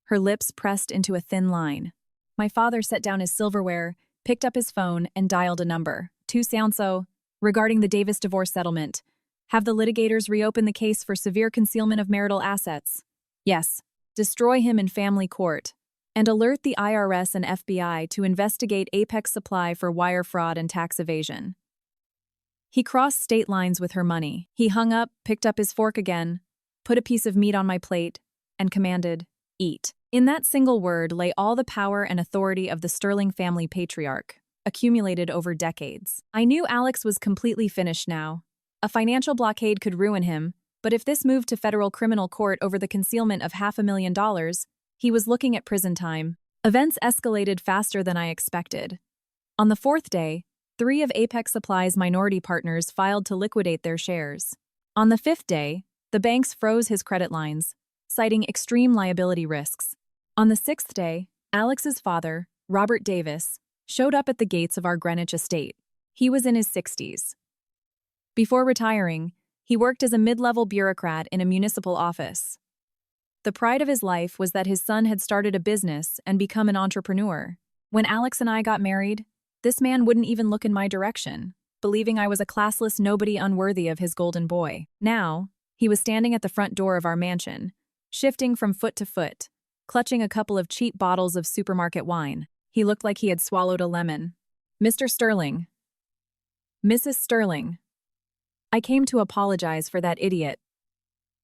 Her lips pressed into a thin line. My father set down his silverware, picked up his phone, and dialed a number. "To Sanso, regarding the Davis divorce settlement. Have the litigators reopen the case for severe concealment of marital assets. Yes. Destroy him in family court. And alert the IRS and FBI to investigate Apex Supply for wire fraud and tax evasion." He crossed state lines with her money. He hung up, picked up his fork again, put a piece of meat on my plate, and commanded, "Eat." In that single word lay all the power and authority of the Sterling family patriarch, accumulated over decades. I knew Alex was completely finished now. A financial blockade could ruin him, but if this moved to federal criminal court over the concealment of $500,000, he was looking at prison time. Events escalated faster than I expected. On the 4th day, 3 of Apex Supply's minority partners filed to liquidate their shares. On the 5th day, the banks froze his credit lines, citing extreme liability risks. On the 6th day, Alex's father, Robert Davis, showed up at the gates of our Greenwich estate. He was in his 60s. Before retiring, he worked as a mid-level bureaucrat in a municipal office. The pride of his life was that his son had started a business and become an entrepreneur. When Alex and I got married, this man wouldn't even look in my direction, believing I was a classless nobody unworthy of his golden boy. Now, he was standing at the front door of our mansion, shifting from foot to foot, clutching a couple of cheap bottles of supermarket wine. He looked like he had swallowed a lemon. "Mr. Sterling." "Mrs. Sterling." I came to apologize for that idiot.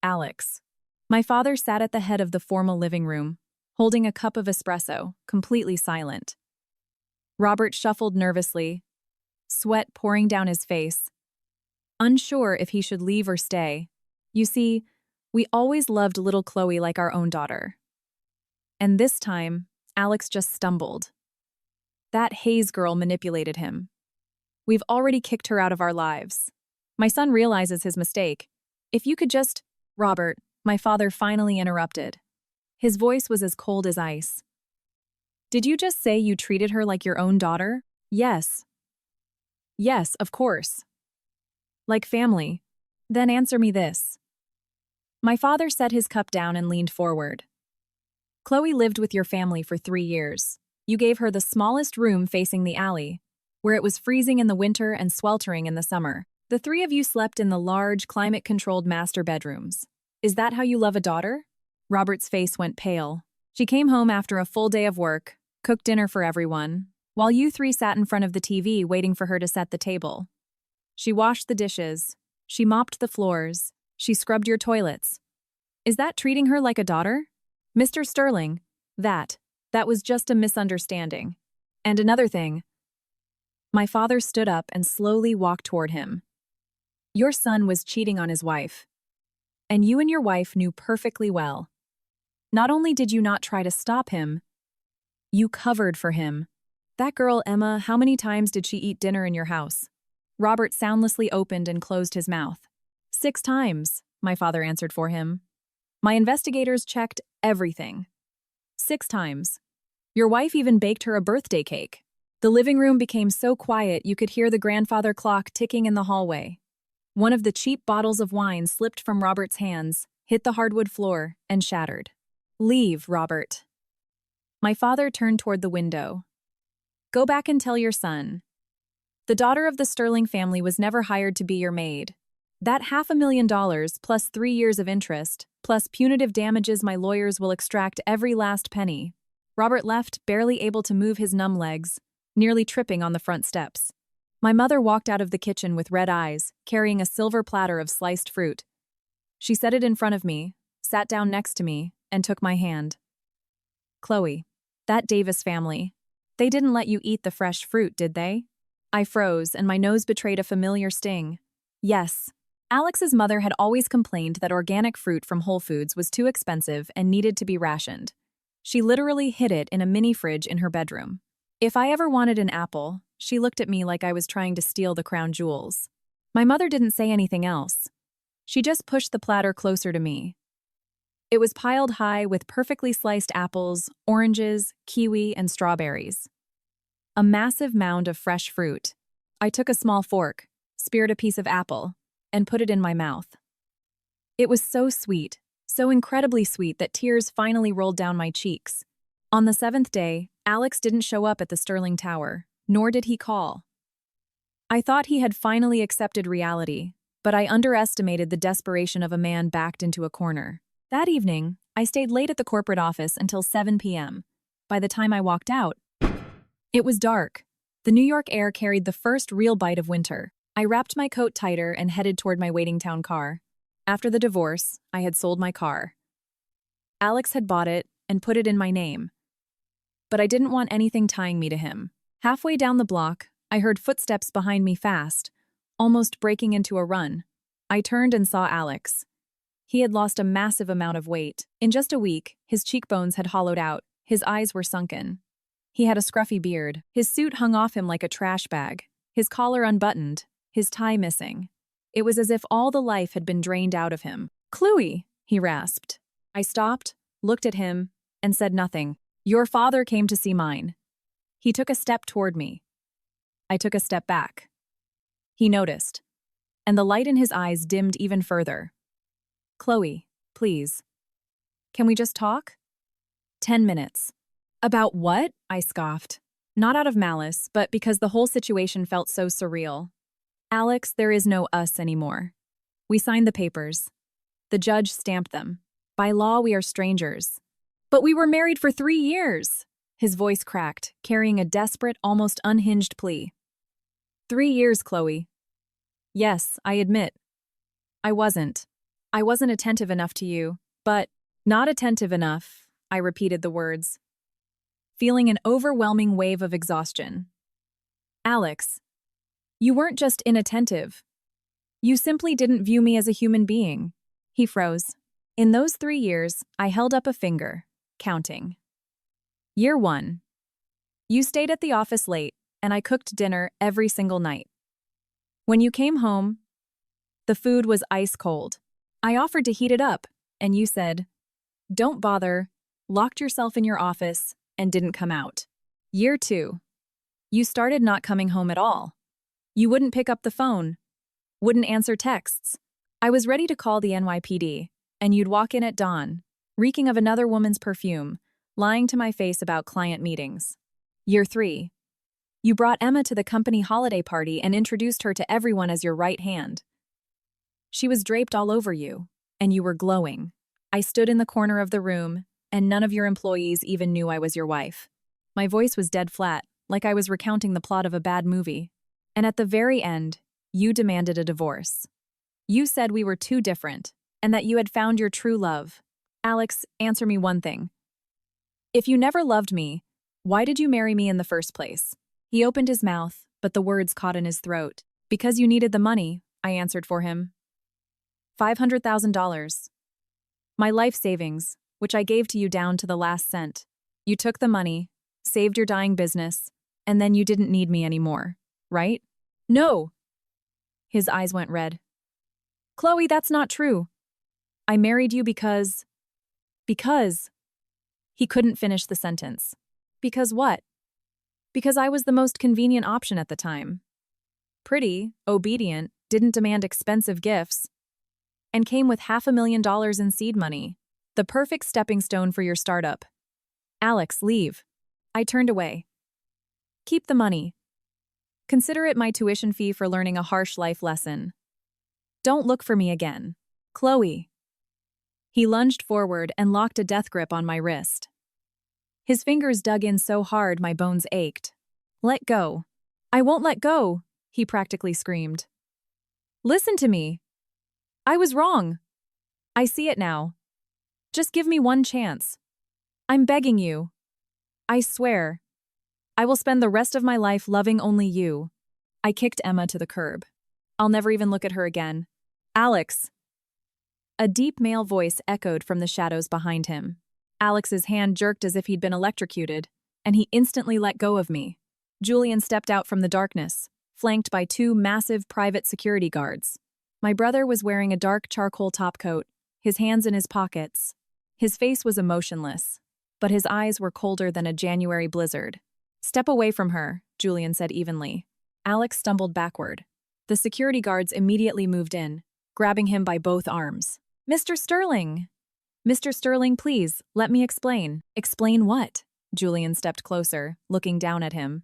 "Alex." My father sat at the head of the formal living room, holding a cup of espresso, completely silent. Robert shuffled nervously, sweat pouring down his face, unsure if he should leave or stay. You see, we always loved little Chloe like our own daughter. And this time, Alex just stumbled. That Hayes girl manipulated him. We've already kicked her out of our lives. My son realizes his mistake. If you could just— Robert, my father finally interrupted. His voice was as cold as ice. Did you just say you treated her like your own daughter? Yes. Yes, of course. Like family. Then answer me this. My father set his cup down and leaned forward. Chloe lived with your family for 3 years. You gave her the smallest room facing the alley, where it was freezing in the winter and sweltering in the summer. The 3 of you slept in the large, climate-controlled master bedrooms. Is that how you love a daughter? Robert's face went pale. She came home after a full day of work, cooked dinner for everyone, while you 3 sat in front of the TV waiting for her to set the table. She washed the dishes. She mopped the floors. She scrubbed your toilets. Is that treating her like a daughter? Mr. Sterling, that was just a misunderstanding. And another thing. My father stood up and slowly walked toward him. Your son was cheating on his wife. And you and your wife knew perfectly well. Not only did you not try to stop him, you covered for him. That girl, Emma, how many times did she eat dinner in your house? Robert soundlessly opened and closed his mouth. 6 times, my father answered for him. My investigators checked everything. 6 times. Your wife even baked her a birthday cake. The living room became so quiet you could hear the grandfather clock ticking in the hallway. One of the cheap bottles of wine slipped from Robert's hands, hit the hardwood floor, and shattered. Leave, Robert. My father turned toward the window. Go back and tell your son. The daughter of the Sterling family was never hired to be your maid. That $500,000 plus 3 years of interest, plus punitive damages my lawyers will extract every last penny. Robert left, barely able to move his numb legs, nearly tripping on the front steps. My mother walked out of the kitchen with red eyes, carrying a silver platter of sliced fruit. She set it in front of me, sat down next to me, and took my hand. Chloe, that Davis family, they didn't let you eat the fresh fruit, did they? I froze, and my nose betrayed a familiar sting. Yes. Alex's mother had always complained that organic fruit from Whole Foods was too expensive and needed to be rationed. She literally hid it in a mini fridge in her bedroom. If I ever wanted an apple, she looked at me like I was trying to steal the crown jewels. My mother didn't say anything else. She just pushed the platter closer to me. It was piled high with perfectly sliced apples, oranges, kiwi, and strawberries. A massive mound of fresh fruit. I took a small fork, speared a piece of apple, and put it in my mouth. It was so sweet, so incredibly sweet that tears finally rolled down my cheeks. On the 7th day, Alex didn't show up at the Sterling Tower, nor did he call. I thought he had finally accepted reality, but I underestimated the desperation of a man backed into a corner. That evening, I stayed late at the corporate office until 7 p.m. By the time I walked out, it was dark. The New York air carried the first real bite of winter. I wrapped my coat tighter and headed toward my waiting town car. After the divorce, I had sold my car. Alex had bought it and put it in my name. But I didn't want anything tying me to him. Halfway down the block, I heard footsteps behind me fast, almost breaking into a run. I turned and saw Alex. He had lost a massive amount of weight. In just a week, his cheekbones had hollowed out, his eyes were sunken. He had a scruffy beard. His suit hung off him like a trash bag, his collar unbuttoned, his tie missing. It was as if all the life had been drained out of him. "Chloe," he rasped. I stopped, looked at him, and said nothing. "Your father came to see mine." He took a step toward me. I took a step back. He noticed, and the light in his eyes dimmed even further. "Chloe, please. Can we just talk?" 10 minutes. "About what?" I scoffed. Not out of malice, but because the whole situation felt so surreal. "Alex, there is no us anymore. We signed the papers. The judge stamped them. By law, we are strangers." "But we were married for 3 years!" His voice cracked, carrying a desperate, almost unhinged plea. 3 years, Chloe. Yes, I admit. I wasn't. I wasn't attentive enough to you, but not attentive enough, I repeated the words. feeling an overwhelming wave of exhaustion. Alex, you weren't just inattentive. You simply didn't view me as a human being. He froze. In those 3 years, I held up a finger, counting. Year 1. You stayed at the office late, and I cooked dinner every single night. When you came home, the food was ice cold. I offered to heat it up, and you said, "Don't bother," locked yourself in your office, and didn't come out. Year 2. You started not coming home at all. You wouldn't pick up the phone, wouldn't answer texts. I was ready to call the NYPD, and you'd walk in at dawn, reeking of another woman's perfume, lying to my face about client meetings. Year 3. You brought Emma to the company holiday party and introduced her to everyone as your right hand. She was draped all over you, and you were glowing. I stood in the corner of the room, and none of your employees even knew I was your wife. My voice was dead flat, like I was recounting the plot of a bad movie. And at the very end, you demanded a divorce. You said we were too different, and that you had found your true love. Alex, answer me one thing. If you never loved me, why did you marry me in the first place? He opened his mouth, but the words caught in his throat. Because you needed the money, I answered for him. $500,000. My life savings, which I gave to you down to the last cent. You took the money, saved your dying business, and then you didn't need me anymore, right? No! His eyes went red. Chloe, that's not true. I married you because... He couldn't finish the sentence. Because what? Because I was the most convenient option at the time. Pretty, obedient, didn't demand expensive gifts, and came with $500,000 in seed money. The perfect stepping stone for your startup. Alex, leave. I turned away. Keep the money. Consider it my tuition fee for learning a harsh life lesson. Don't look for me again. Chloe. He lunged forward and locked a death grip on my wrist. His fingers dug in so hard my bones ached. Let go. I won't let go, he practically screamed. Listen to me. I was wrong. I see it now. Just give me one chance. I'm begging you. I swear. I will spend the rest of my life loving only you. I kicked Emma to the curb. I'll never even look at her again. Alex. A deep male voice echoed from the shadows behind him. Alex's hand jerked as if he'd been electrocuted, and he instantly let go of me. Julian stepped out from the darkness, flanked by 2 massive private security guards. My brother was wearing a dark charcoal topcoat, his hands in his pockets. His face was emotionless, but his eyes were colder than a January blizzard. Step away from her, Julian said evenly. Alex stumbled backward. The security guards immediately moved in, grabbing him by both arms. Mr. Sterling! Mr. Sterling, please, let me explain. Explain what? Julian stepped closer, looking down at him.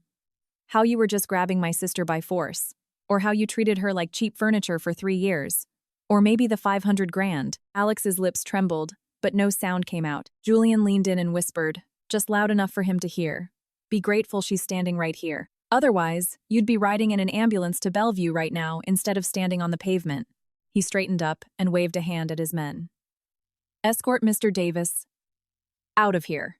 How you were just grabbing my sister by force. Or how you treated her like cheap furniture for 3 years. Or maybe the $500,000. Alex's lips trembled, but no sound came out. Julian leaned in and whispered, just loud enough for him to hear. Be grateful she's standing right here. Otherwise, you'd be riding in an ambulance to Bellevue right now instead of standing on the pavement. He straightened up and waved a hand at his men. Escort Mr. Davis out of here.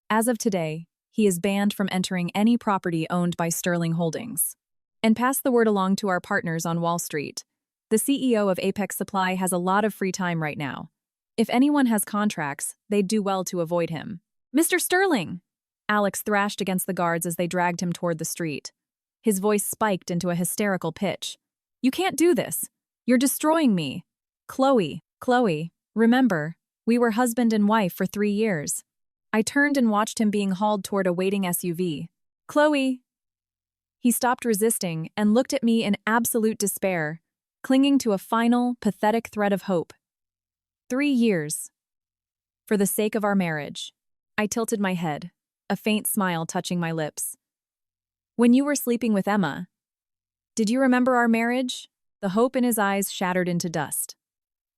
As of today, he is banned from entering any property owned by Sterling Holdings. And pass the word along to our partners on Wall Street. The CEO of Apex Supply has a lot of free time right now. If anyone has contracts, they'd do well to avoid him. Mr. Sterling! Alex thrashed against the guards as they dragged him toward the street. His voice spiked into a hysterical pitch. You can't do this. You're destroying me. Chloe, remember, we were husband and wife for 3 years. I turned and watched him being hauled toward a waiting SUV. Chloe! He stopped resisting and looked at me in absolute despair, clinging to a final, pathetic thread of hope. 3 years. For the sake of our marriage. I tilted my head, a faint smile touching my lips. When you were sleeping with Emma, did you remember our marriage? The hope in his eyes shattered into dust.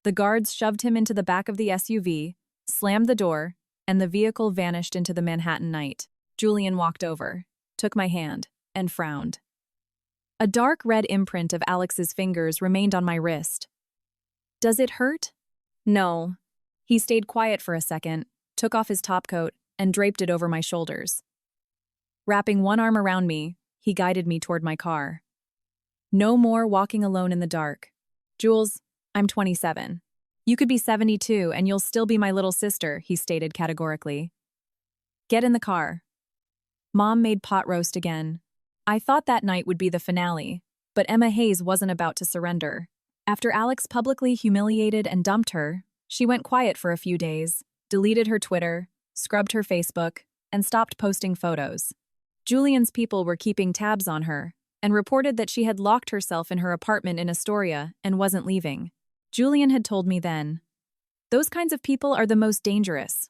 The guards shoved him into the back of the SUV, slammed the door, and the vehicle vanished into the Manhattan night. Julian walked over, took my hand, and frowned. A dark red imprint of Alex's fingers remained on my wrist. Does it hurt? No. He stayed quiet for a second, took off his topcoat, and draped it over my shoulders. Wrapping one arm around me, he guided me toward my car. No more walking alone in the dark. Jules, I'm 27. You could be 72 and you'll still be my little sister, he stated categorically. Get in the car. Mom made pot roast again. I thought that night would be the finale, but Emma Hayes wasn't about to surrender. After Alex publicly humiliated and dumped her, she went quiet for a few days, deleted her Twitter, scrubbed her Facebook, and stopped posting photos. Julian's people were keeping tabs on her and reported that she had locked herself in her apartment in Astoria and wasn't leaving. Julian had told me then, "Those kinds of people are the most dangerous.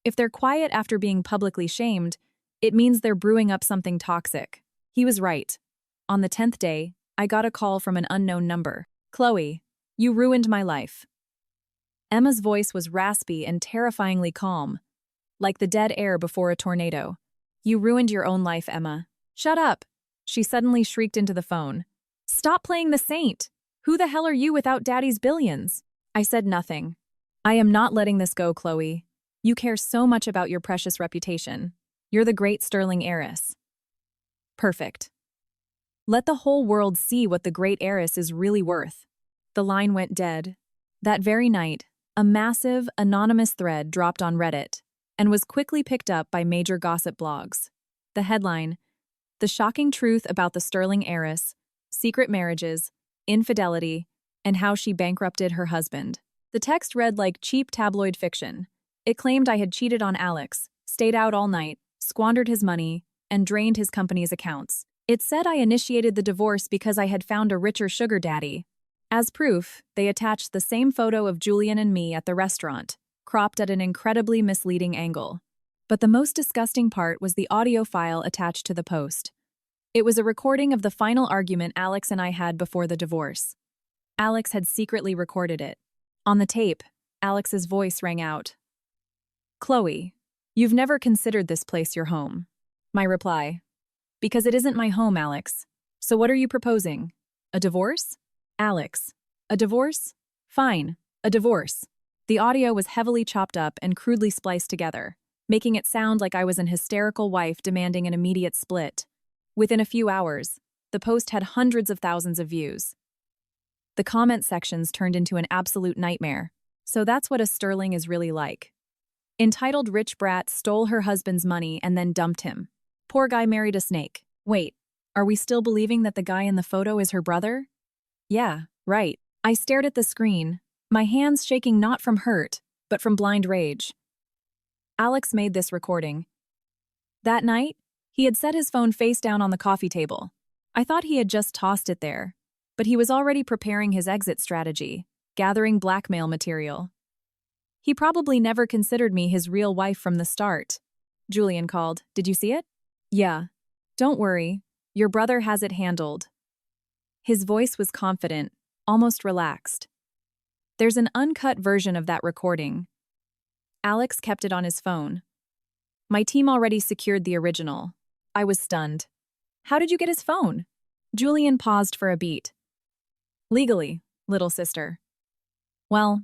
If they're quiet after being publicly shamed, it means they're brewing up something toxic." He was right. On the 10th day, I got a call from an unknown number. "Chloe, you ruined my life." Emma's voice was raspy and terrifyingly calm, like the dead air before a tornado. "You ruined your own life, Emma." "Shut up!" She suddenly shrieked into the phone. "Stop playing the saint! Who the hell are you without Daddy's billions?" I said nothing. "I am not letting this go, Chloe. You care so much about your precious reputation. You're the great sterling heiress." "Perfect. Let the whole world see what the great heiress is really worth." The line went dead. That very night, a massive, anonymous thread dropped on Reddit and was quickly picked up by major gossip blogs. The headline: "The shocking truth about the sterling heiress, secret marriages, infidelity, and how she bankrupted her husband." The text read like cheap tabloid fiction. It claimed I had cheated on Alex, stayed out all night, squandered his money, and drained his company's accounts. It said I initiated the divorce because I had found a richer sugar daddy. As proof, they attached the same photo of Julian and me at the restaurant, cropped at an incredibly misleading angle. But the most disgusting part was the audio file attached to the post. It was a recording of the final argument Alex and I had before the divorce. Alex had secretly recorded it. On the tape, Alex's voice rang out. "Chloe, you've never considered this place your home." My reply: "Because it isn't my home, Alex. So what are you proposing? A divorce?" Alex: "A divorce? Fine, a divorce." The audio was heavily chopped up and crudely spliced together, making it sound like I was an hysterical wife demanding an immediate split. Within a few hours, the post had hundreds of thousands of views. The comment sections turned into an absolute nightmare. So that's what a sterling is really like. Entitled rich brat stole her husband's money and then dumped him. Poor guy married a snake. Wait, are we still believing that the guy in the photo is her brother? Yeah, right. I stared at the screen, my hands shaking not from hurt, but from blind rage. Alex made this recording. That night, he had set his phone face down on the coffee table. I thought he had just tossed it there, but he was already preparing his exit strategy, gathering blackmail material. He probably never considered me his real wife from the start. Julian called. "Did you see it?" "Yeah. Don't worry. Your brother has it handled." His voice was confident, almost relaxed. There's an uncut version of that recording. Alex kept it on his phone. My team already secured the original. I was stunned. "How did you get his phone?" Julian paused for a beat. "Legally, little sister." "Well,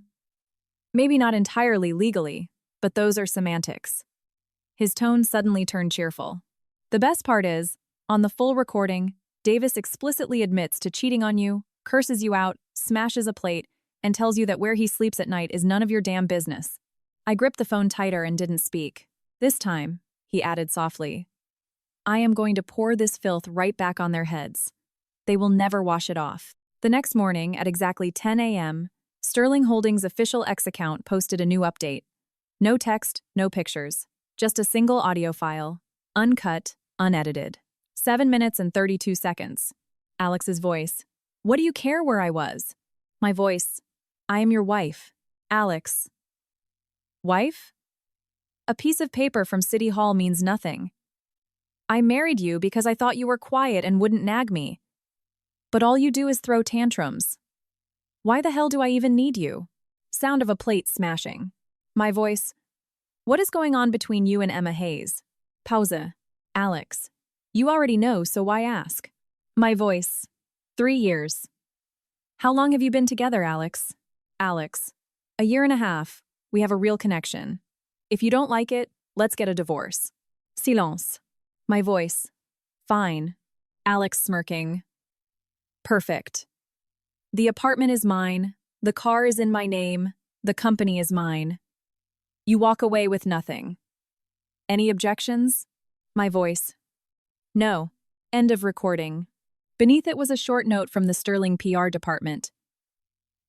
maybe not entirely legally, but those are semantics." His tone suddenly turned cheerful. "The best part is, on the full recording, Davis explicitly admits to cheating on you, curses you out, smashes a plate, and tells you that where he sleeps at night is none of your damn business." I gripped the phone tighter and didn't speak. "This time," he added softly, "I am going to pour this filth right back on their heads. They will never wash it off." The next morning, at exactly 10 a.m., Sterling Holdings' official X account posted a new update. No text, no pictures. Just a single audio file. Uncut, unedited. 7 minutes and 32 seconds. Alex's voice. "What do you care where I was?" My voice. "I am your wife. Alex." Wife? A piece of paper from City Hall means nothing. I married you because I thought you were quiet and wouldn't nag me. But all you do is throw tantrums. Why the hell do I even need you? Sound of a plate smashing. My voice. "What is going on between you and Emma Hayes?" Pause. "Alex. You already know, so why ask?" My voice. 3 years. "How long have you been together, Alex?" Alex. 1.5 years. We have a real connection. If you don't like it, Let's get a divorce. Silence. My voice. Fine. Alex smirking. Perfect. The apartment is mine. The car is in my name. The company is mine. You walk away with nothing. Any objections? My voice. No. End of recording. Beneath it was a short note from the Sterling PR department.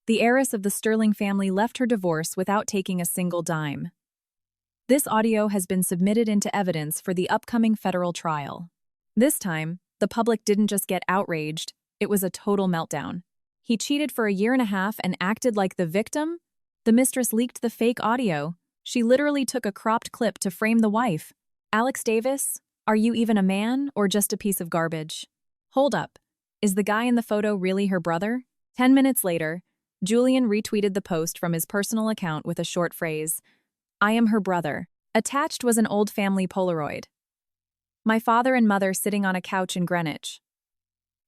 The heiress of the Sterling family left her divorce without taking a single dime. This audio has been submitted into evidence for the upcoming federal trial. This time, the public didn't just get outraged, it was a total meltdown. He cheated for a year and a half and acted like the victim? The mistress leaked the fake audio. She literally took a cropped clip to frame the wife. Alex Davis, are you even a man or just a piece of garbage? Hold up. Is the guy in the photo really her brother? 10 minutes later, Julian retweeted the post from his personal account with a short phrase, I am her brother. Attached was an old family Polaroid. My father and mother sitting on a couch in Greenwich.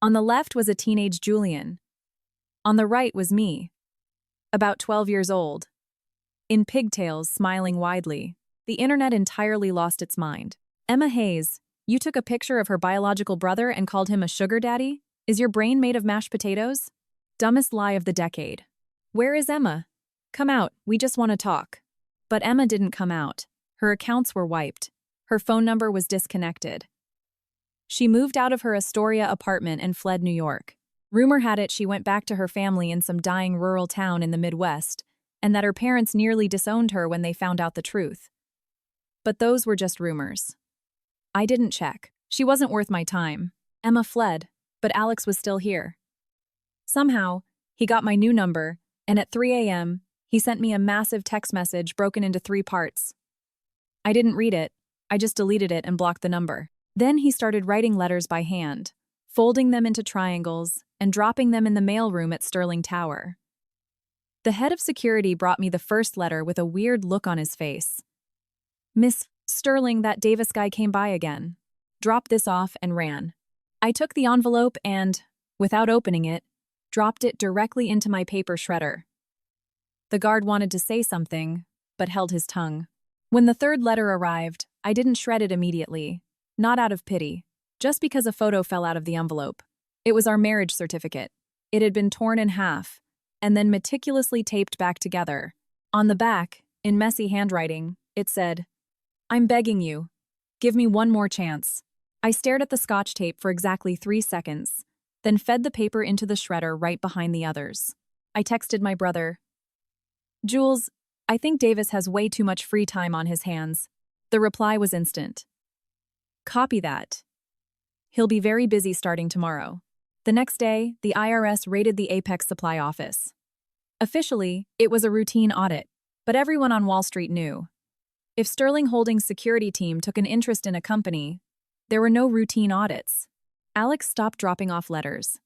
On the left was a teenage Julian. On the right was me, about 12 years old. In pigtails, smiling widely, the internet entirely lost its mind. Emma Hayes, you took a picture of her biological brother and called him a sugar daddy? Is your brain made of mashed potatoes? Dumbest lie of the decade. Where is Emma? Come out, we just want to talk. But Emma didn't come out. Her accounts were wiped. Her phone number was disconnected. She moved out of her Astoria apartment and fled New York. Rumor had it she went back to her family in some dying rural town in the Midwest, and that her parents nearly disowned her when they found out the truth. But those were just rumors. I didn't check. She wasn't worth my time. Emma fled, but Alex was still here. Somehow, he got my new number, and at 3 a.m., he sent me a massive text message broken into 3 parts. I didn't read it. I just deleted it and blocked the number. Then he started writing letters by hand, folding them into triangles, and dropping them in the mailroom at Sterling Tower. The head of security brought me the first letter with a weird look on his face. Miss Sterling, that Davis guy came by again. Dropped this off and ran. I took the envelope and, without opening it, dropped it directly into my paper shredder. The guard wanted to say something, but held his tongue. When the third letter arrived, I didn't shred it immediately, not out of pity, just because a photo fell out of the envelope. It was our marriage certificate. It had been torn in half, and then meticulously taped back together. On the back, in messy handwriting, it said, I'm begging you. Give me one more chance. I stared at the scotch tape for exactly 3 seconds, then fed the paper into the shredder right behind the others. I texted my brother, Jules, I think Davis has way too much free time on his hands. The reply was instant. Copy that. He'll be very busy starting tomorrow. The next day, the IRS raided the Apex Supply office. Officially, it was a routine audit, but everyone on Wall Street knew. If Sterling Holdings' security team took an interest in a company, there were no routine audits. Alex stopped dropping off letters.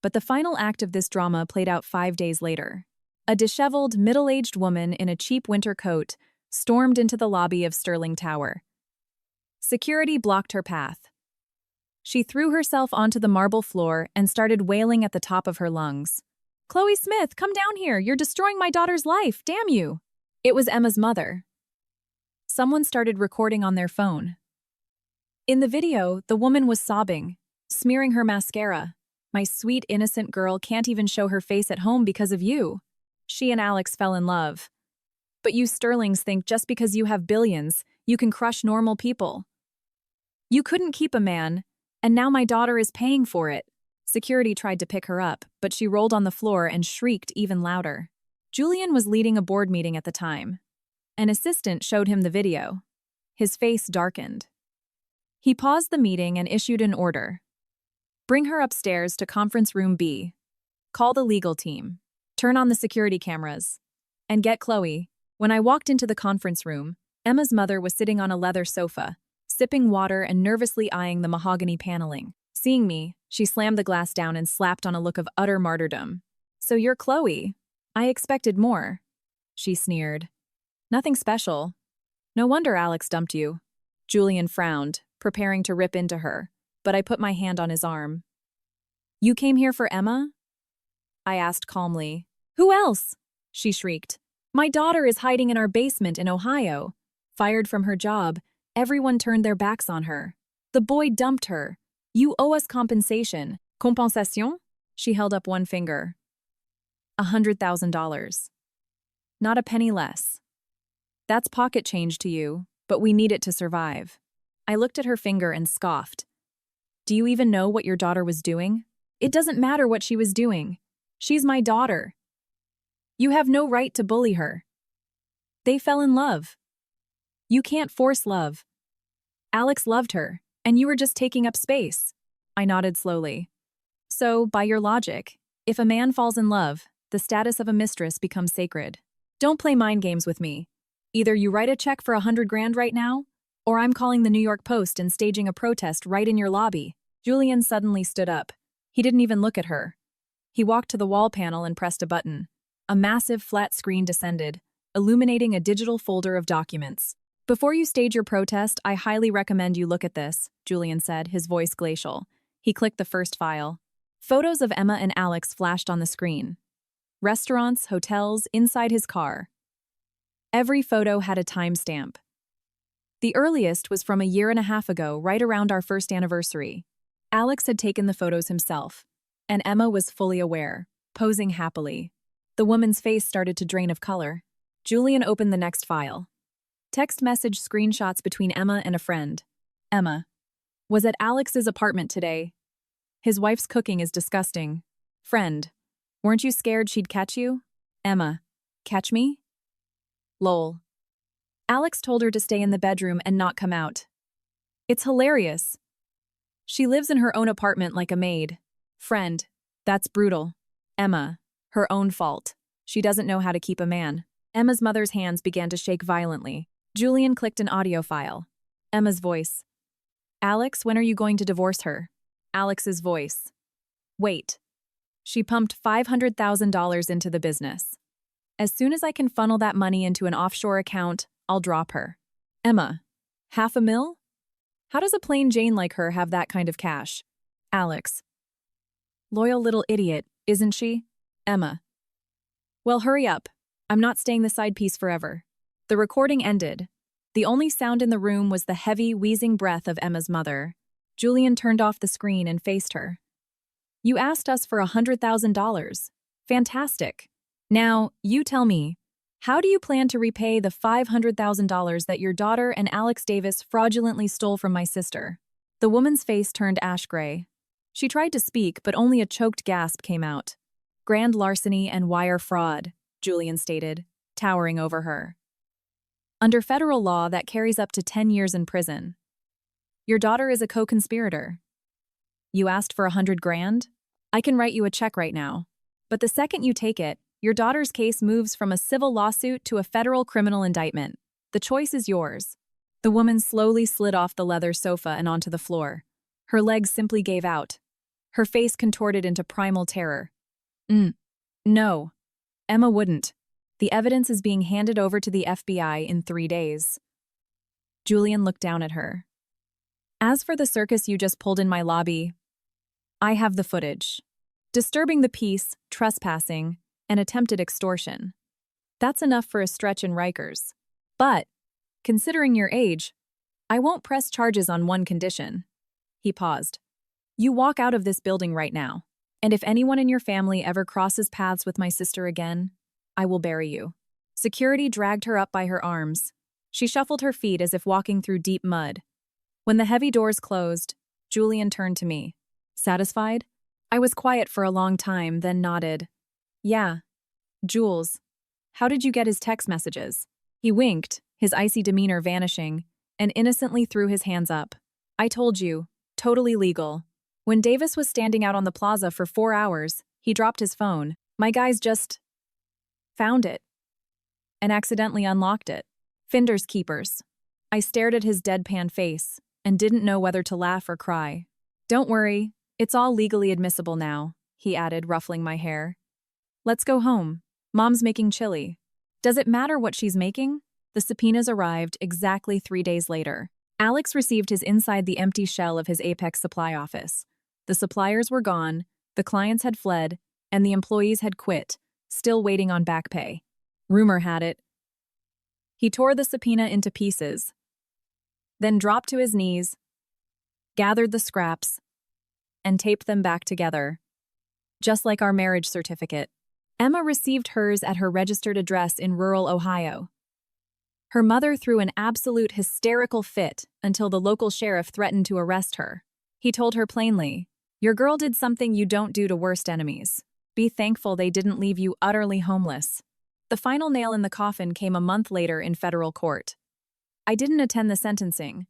But the final act of this drama played out 5 days later. A disheveled, middle-aged woman in a cheap winter coat stormed into the lobby of Sterling Tower. Security blocked her path. She threw herself onto the marble floor and started wailing at the top of her lungs. Chloe Smith, come down here. You're destroying my daughter's life. Damn you. It was Emma's mother. Someone started recording on their phone. In the video, the woman was sobbing, smearing her mascara. My sweet, innocent girl can't even show her face at home because of you. She and Alex fell in love. But you Sterlings think just because you have billions, you can crush normal people. You couldn't keep a man, and now my daughter is paying for it. Security tried to pick her up, but she rolled on the floor and shrieked even louder. Julian was leading a board meeting at the time. An assistant showed him the video. His face darkened. He paused the meeting and issued an order. Bring her upstairs to conference room B. Call the legal team. Turn on the security cameras. And get Chloe. When I walked into the conference room, Emma's mother was sitting on a leather sofa, sipping water and nervously eyeing the mahogany paneling. Seeing me, she slammed the glass down and slapped on a look of utter martyrdom. So you're Chloe. I expected more. She sneered. Nothing special. No wonder Alex dumped you. Julian frowned, preparing to rip into her, but I put my hand on his arm. You came here for Emma? I asked calmly. Who else? She shrieked. My daughter is hiding in our basement in Ohio. Fired from her job, everyone turned their backs on her. The boy dumped her. You owe us compensation. Compensation? She held up one finger. $100,000. Not a penny less. That's pocket change to you, but we need it to survive. I looked at her finger and scoffed. Do you even know what your daughter was doing? It doesn't matter what she was doing. She's my daughter. You have no right to bully her. They fell in love. You can't force love. Alex loved her, and you were just taking up space. I nodded slowly. So, by your logic, if a man falls in love, the status of a mistress becomes sacred. Don't play mind games with me. Either you write a check for $100,000 right now, or I'm calling the New York Post and staging a protest right in your lobby. Julian suddenly stood up. He didn't even look at her. He walked to the wall panel and pressed a button. A massive flat screen descended, illuminating a digital folder of documents. Before you stage your protest, I highly recommend you look at this, Julian said, his voice glacial. He clicked the first file. Photos of Emma and Alex flashed on the screen. Restaurants, hotels, inside his car. Every photo had a timestamp. The earliest was from a year and a half ago, right around our first anniversary. Alex had taken the photos himself, and Emma was fully aware, posing happily. The woman's face started to drain of color. Julian opened the next file. Text message screenshots between Emma and a friend. Emma was at Alex's apartment today. His wife's cooking is disgusting. Friend, weren't you scared she'd catch you? Emma, catch me? Lol. Alex told her to stay in the bedroom and not come out. It's hilarious. She lives in her own apartment like a maid. Friend, that's brutal. Emma, her own fault. She doesn't know how to keep a man. Emma's mother's hands began to shake violently. Julian clicked an audio file. Emma's voice. Alex, when are you going to divorce her? Alex's voice. Wait. She pumped $500,000 into the business. As soon as I can funnel that money into an offshore account, I'll drop her. Emma. $500,000? How does a plain Jane like her have that kind of cash? Alex. Loyal little idiot, isn't she? Emma. Well, hurry up. I'm not staying the side piece forever. The recording ended. The only sound in the room was the heavy, wheezing breath of Emma's mother. Julian turned off the screen and faced her. You asked us for $100,000. Fantastic. Now, you tell me, how do you plan to repay the $500,000 that your daughter and Alex Davis fraudulently stole from my sister? The woman's face turned ash gray. She tried to speak, but only a choked gasp came out. Grand larceny and wire fraud, Julian stated, towering over her. Under federal law, that carries up to 10 years in prison. Your daughter is a co-conspirator. You asked for $100,000? I can write you a check right now. But the second you take it, your daughter's case moves from a civil lawsuit to a federal criminal indictment. The choice is yours. The woman slowly slid off the leather sofa and onto the floor. Her legs simply gave out. Her face contorted into primal terror. No. Emma wouldn't. The evidence is being handed over to the FBI in 3 days. Julian looked down at her. As for the circus you just pulled in my lobby, I have the footage. Disturbing the peace, trespassing, and attempted extortion. That's enough for a stretch in Rikers. But, considering your age, I won't press charges on one condition. He paused. You walk out of this building right now, and if anyone in your family ever crosses paths with my sister again, I will bury you. Security dragged her up by her arms. She shuffled her feet as if walking through deep mud. When the heavy doors closed, Julian turned to me. Satisfied? I was quiet for a long time, then nodded. Yeah. Jules, how did you get his text messages? He winked, his icy demeanor vanishing, and innocently threw his hands up. I told you, totally legal. When Davis was standing out on the plaza for 4 hours, he dropped his phone. My guys just found it and accidentally unlocked it. Finders keepers. I stared at his deadpan face and didn't know whether to laugh or cry. Don't worry, it's all legally admissible now, he added, ruffling my hair. Let's go home. Mom's making chili. Does it matter what she's making? The subpoenas arrived exactly 3 days later. Alex received his inside the empty shell of his Apex supply office. The suppliers were gone, the clients had fled, and the employees had quit, still waiting on back pay. Rumor had it He tore the subpoena into pieces, then dropped to his knees, gathered the scraps, and taped them back together, just like our marriage certificate. Emma received hers at her registered address in rural Ohio. Her mother threw an absolute hysterical fit until the local sheriff threatened to arrest her. He told her plainly, "Your girl did something you don't do to worst enemies. Be thankful they didn't leave you utterly homeless." The final nail in the coffin came a month later in federal court. I didn't attend the sentencing.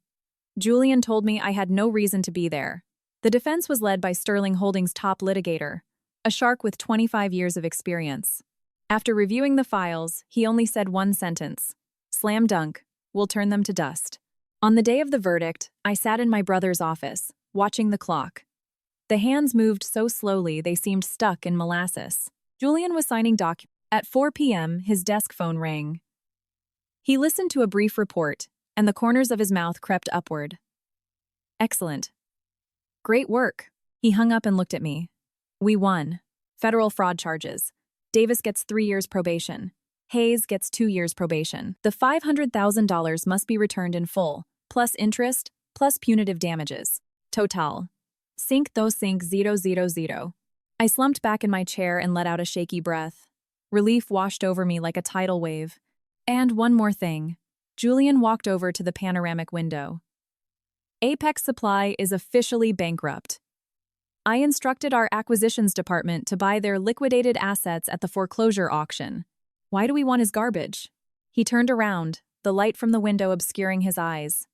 Julian told me I had no reason to be there. The defense was led by Sterling Holdings' top litigator, a shark with 25 years of experience. After reviewing the files, he only said one sentence: "Slam dunk, we'll turn them to dust." On the day of the verdict, I sat in my brother's office, watching the clock. The hands moved so slowly they seemed stuck in molasses. Julian was signing documents. At 4 p.m., his desk phone rang. He listened to a brief report, and the corners of his mouth crept upward. "Excellent. Great work." He hung up and looked at me. "We won. Federal fraud charges. Davis gets 3 years probation. Hayes gets 2 years probation. The $500,000 must be returned in full, plus interest, plus punitive damages. Total. 5,200. I slumped back in my chair and let out a shaky breath. Relief washed over me like a tidal wave. And one more thing. Julian walked over to the panoramic window. "Apex Supply is officially bankrupt. I instructed our acquisitions department to buy their liquidated assets at the foreclosure auction. Why do we want his garbage?" He turned around, the light from the window obscuring his eyes.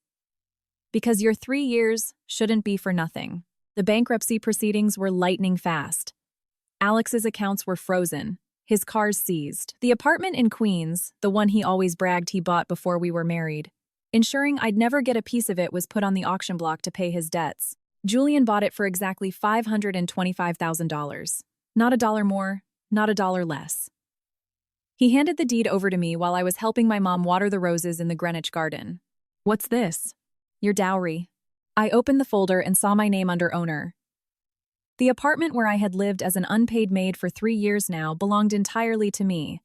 "Because your 3 years shouldn't be for nothing." The bankruptcy proceedings were lightning fast. Alex's accounts were frozen, his cars seized. The apartment in Queens, the one he always bragged he bought before we were married, ensuring I'd never get a piece of it, was put on the auction block to pay his debts. Julian bought it for exactly $525,000. Not a dollar more, not a dollar less. He handed the deed over to me while I was helping my mom water the roses in the Greenwich garden. "What's this?" "Your dowry." I opened the folder and saw my name under owner. The apartment where I had lived as an unpaid maid for 3 years now belonged entirely to me.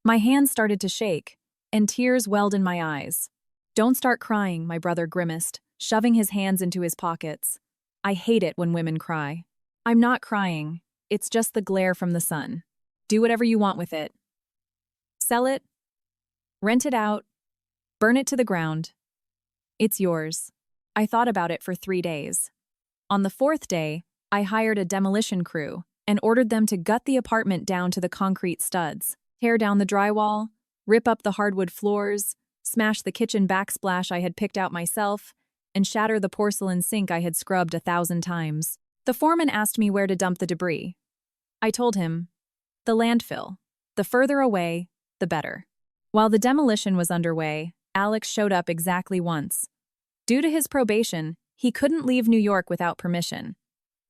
My hands started to shake, and tears welled in my eyes. "Don't start crying," my brother grimaced, shoving his hands into his pockets. "I hate it when women cry." "I'm not crying. It's just the glare from the sun. Do whatever you want with it. Sell it, rent it out, burn it to the ground. It's yours." I thought about it for 3 days. On the 4th day, I hired a demolition crew and ordered them to gut the apartment down to the concrete studs, tear down the drywall, rip up the hardwood floors, smash the kitchen backsplash I had picked out myself, and shatter the porcelain sink I had scrubbed 1,000 times. The foreman asked me where to dump the debris. I told him, "The landfill. The further away, the better." While the demolition was underway, Alex showed up exactly once. Due to his probation, he couldn't leave New York without permission.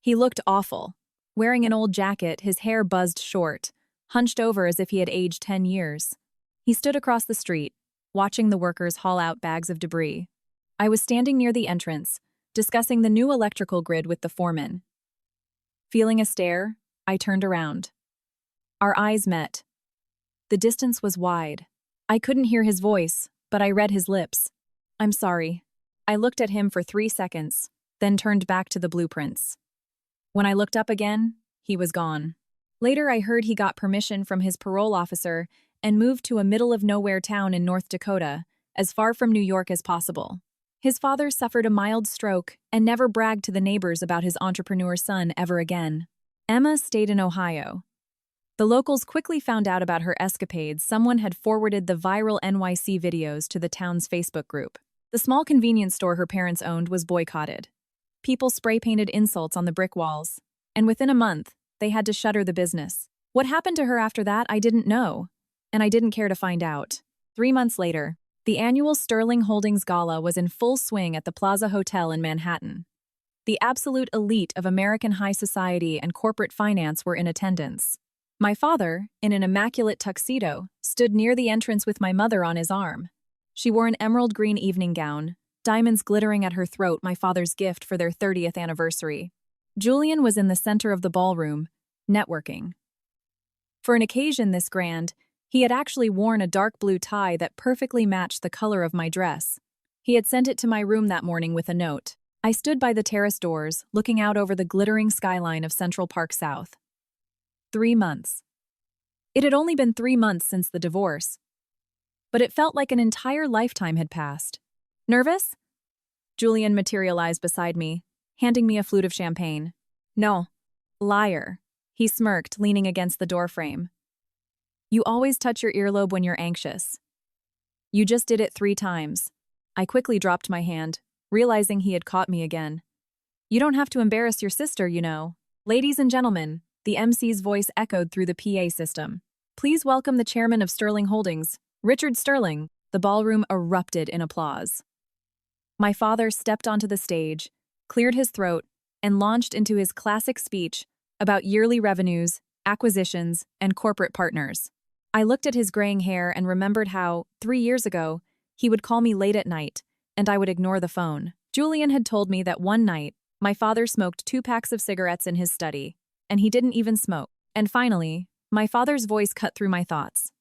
He looked awful. Wearing an old jacket, his hair buzzed short, hunched over as if he had aged 10 years. He stood across the street, watching the workers haul out bags of debris. I was standing near the entrance, discussing the new electrical grid with the foreman. Feeling a stare, I turned around. Our eyes met. The distance was wide. I couldn't hear his voice, but I read his lips. "I'm sorry." I looked at him for 3 seconds, then turned back to the blueprints. When I looked up again, he was gone. Later, I heard he got permission from his parole officer and moved to a middle-of-nowhere town in North Dakota, as far from New York as possible. His father suffered a mild stroke and never bragged to the neighbors about his entrepreneur son ever again. Emma stayed in Ohio. The locals quickly found out about her escapades. Someone had forwarded the viral NYC videos to the town's Facebook group. The small convenience store her parents owned was boycotted. People spray-painted insults on the brick walls, and within a month, they had to shutter the business. What happened to her after that, I didn't know, and I didn't care to find out. 3 months later, the annual Sterling Holdings Gala was in full swing at the Plaza Hotel in Manhattan. The absolute elite of American high society and corporate finance were in attendance. My father, in an immaculate tuxedo, stood near the entrance with my mother on his arm. She wore an emerald green evening gown, diamonds glittering at her throat, my father's gift for their 30th anniversary. Julian was in the center of the ballroom, networking. For an occasion this grand, He had actually worn a dark blue tie that perfectly matched the color of my dress. He had sent it to my room that morning with a note. I stood by the terrace doors, looking out over the glittering skyline of Central Park South. 3 months. It had only been 3 months since the divorce, but it felt like an entire lifetime had passed. Nervous? Julian materialized beside me, handing me a flute of champagne. No. Liar. He smirked, leaning against the doorframe. You always touch your earlobe when you're anxious. You just did it 3 times. I quickly dropped my hand, realizing he had caught me again. You don't have to embarrass your sister, you know. Ladies and gentlemen, the MC's voice echoed through the PA system. Please welcome the chairman of Sterling Holdings, Richard Sterling. The ballroom erupted in applause. My father stepped onto the stage, cleared his throat, and launched into his classic speech about yearly revenues, acquisitions, and corporate partners. I looked at his graying hair and remembered how, 3 years ago, he would call me late at night, and I would ignore the phone. Julian had told me that one night, my father smoked 2 packs of cigarettes in his study, and he didn't even smoke. And finally, my father's voice cut through my thoughts.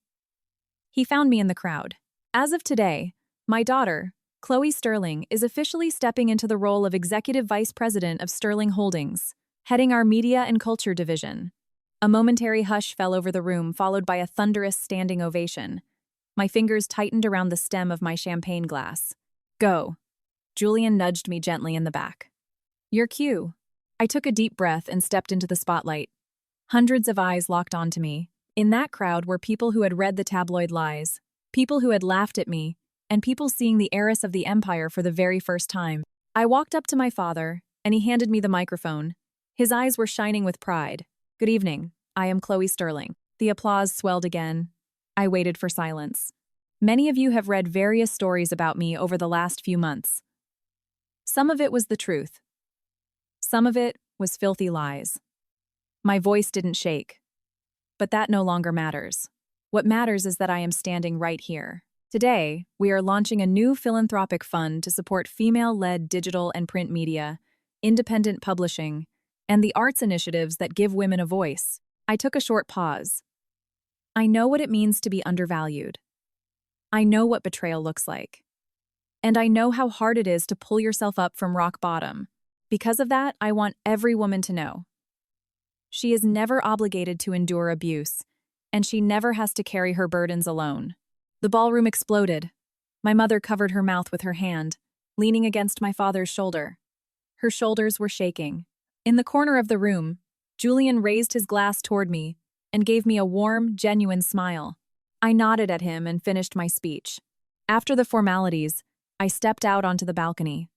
He found me in the crowd. As of today, my daughter, Chloe Sterling, is officially stepping into the role of Executive Vice President of Sterling Holdings, heading our Media and Culture division. A momentary hush fell over the room, followed by a thunderous standing ovation. My fingers tightened around the stem of my champagne glass. Go. Julian nudged me gently in the back. Your cue. I took a deep breath and stepped into the spotlight. Hundreds of eyes locked onto me. In that crowd were people who had read the tabloid lies, people who had laughed at me, and people seeing the heiress of the empire for the very first time. I walked up to my father, and he handed me the microphone. His eyes were shining with pride. Good evening. I am Chloe Sterling. The applause swelled again. I waited for silence. Many of you have read various stories about me over the last few months. Some of it was the truth. Some of it was filthy lies. My voice didn't shake. But that no longer matters. What matters is that I am standing right here. Today, we are launching a new philanthropic fund to support female-led digital and print media, independent publishing, and the arts initiatives that give women a voice. I took a short pause. I know what it means to be undervalued. I know what betrayal looks like. And I know how hard it is to pull yourself up from rock bottom. Because of that, I want every woman to know. She is never obligated to endure abuse, and she never has to carry her burdens alone. The ballroom exploded. My mother covered her mouth with her hand, leaning against my father's shoulder. Her shoulders were shaking. In the corner of the room, Julian raised his glass toward me and gave me a warm, genuine smile. I nodded at him and finished my speech. After the formalities, I stepped out onto the balcony.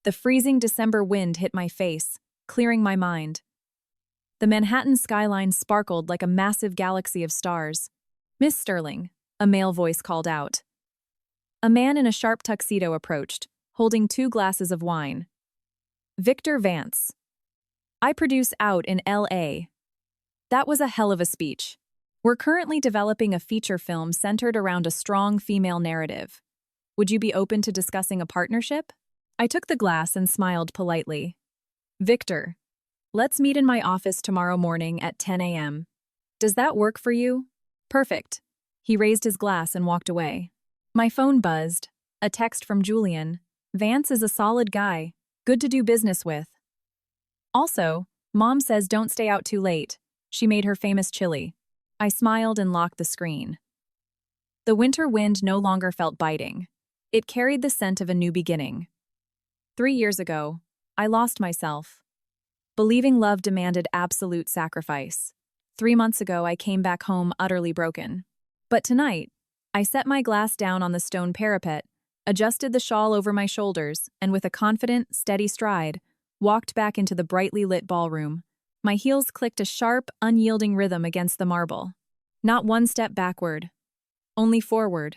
The freezing December wind hit my face, clearing my mind. The Manhattan skyline sparkled like a massive galaxy of stars. Miss Sterling, a male voice called out. A man in a sharp tuxedo approached, holding 2 glasses of wine. Victor Vance. I produce out in L.A. That was a hell of a speech. We're currently developing a feature film centered around a strong female narrative. Would you be open to discussing a partnership? I took the glass and smiled politely. Victor, let's meet in my office tomorrow morning at 10 a.m. Does that work for you? Perfect. He raised his glass and walked away. My phone buzzed. A text from Julian. Vance is a solid guy. Good to do business with. Also, Mom says don't stay out too late. She made her famous chili. I smiled and locked the screen. The winter wind no longer felt biting. It carried the scent of a new beginning. 3 years ago, I lost myself. Believing love demanded absolute sacrifice. 3 months ago, I came back home utterly broken. But tonight, I set my glass down on the stone parapet, adjusted the shawl over my shoulders, and with a confident, steady stride, walked back into the brightly lit ballroom. My heels clicked a sharp, unyielding rhythm against the marble. Not one step backward, only forward.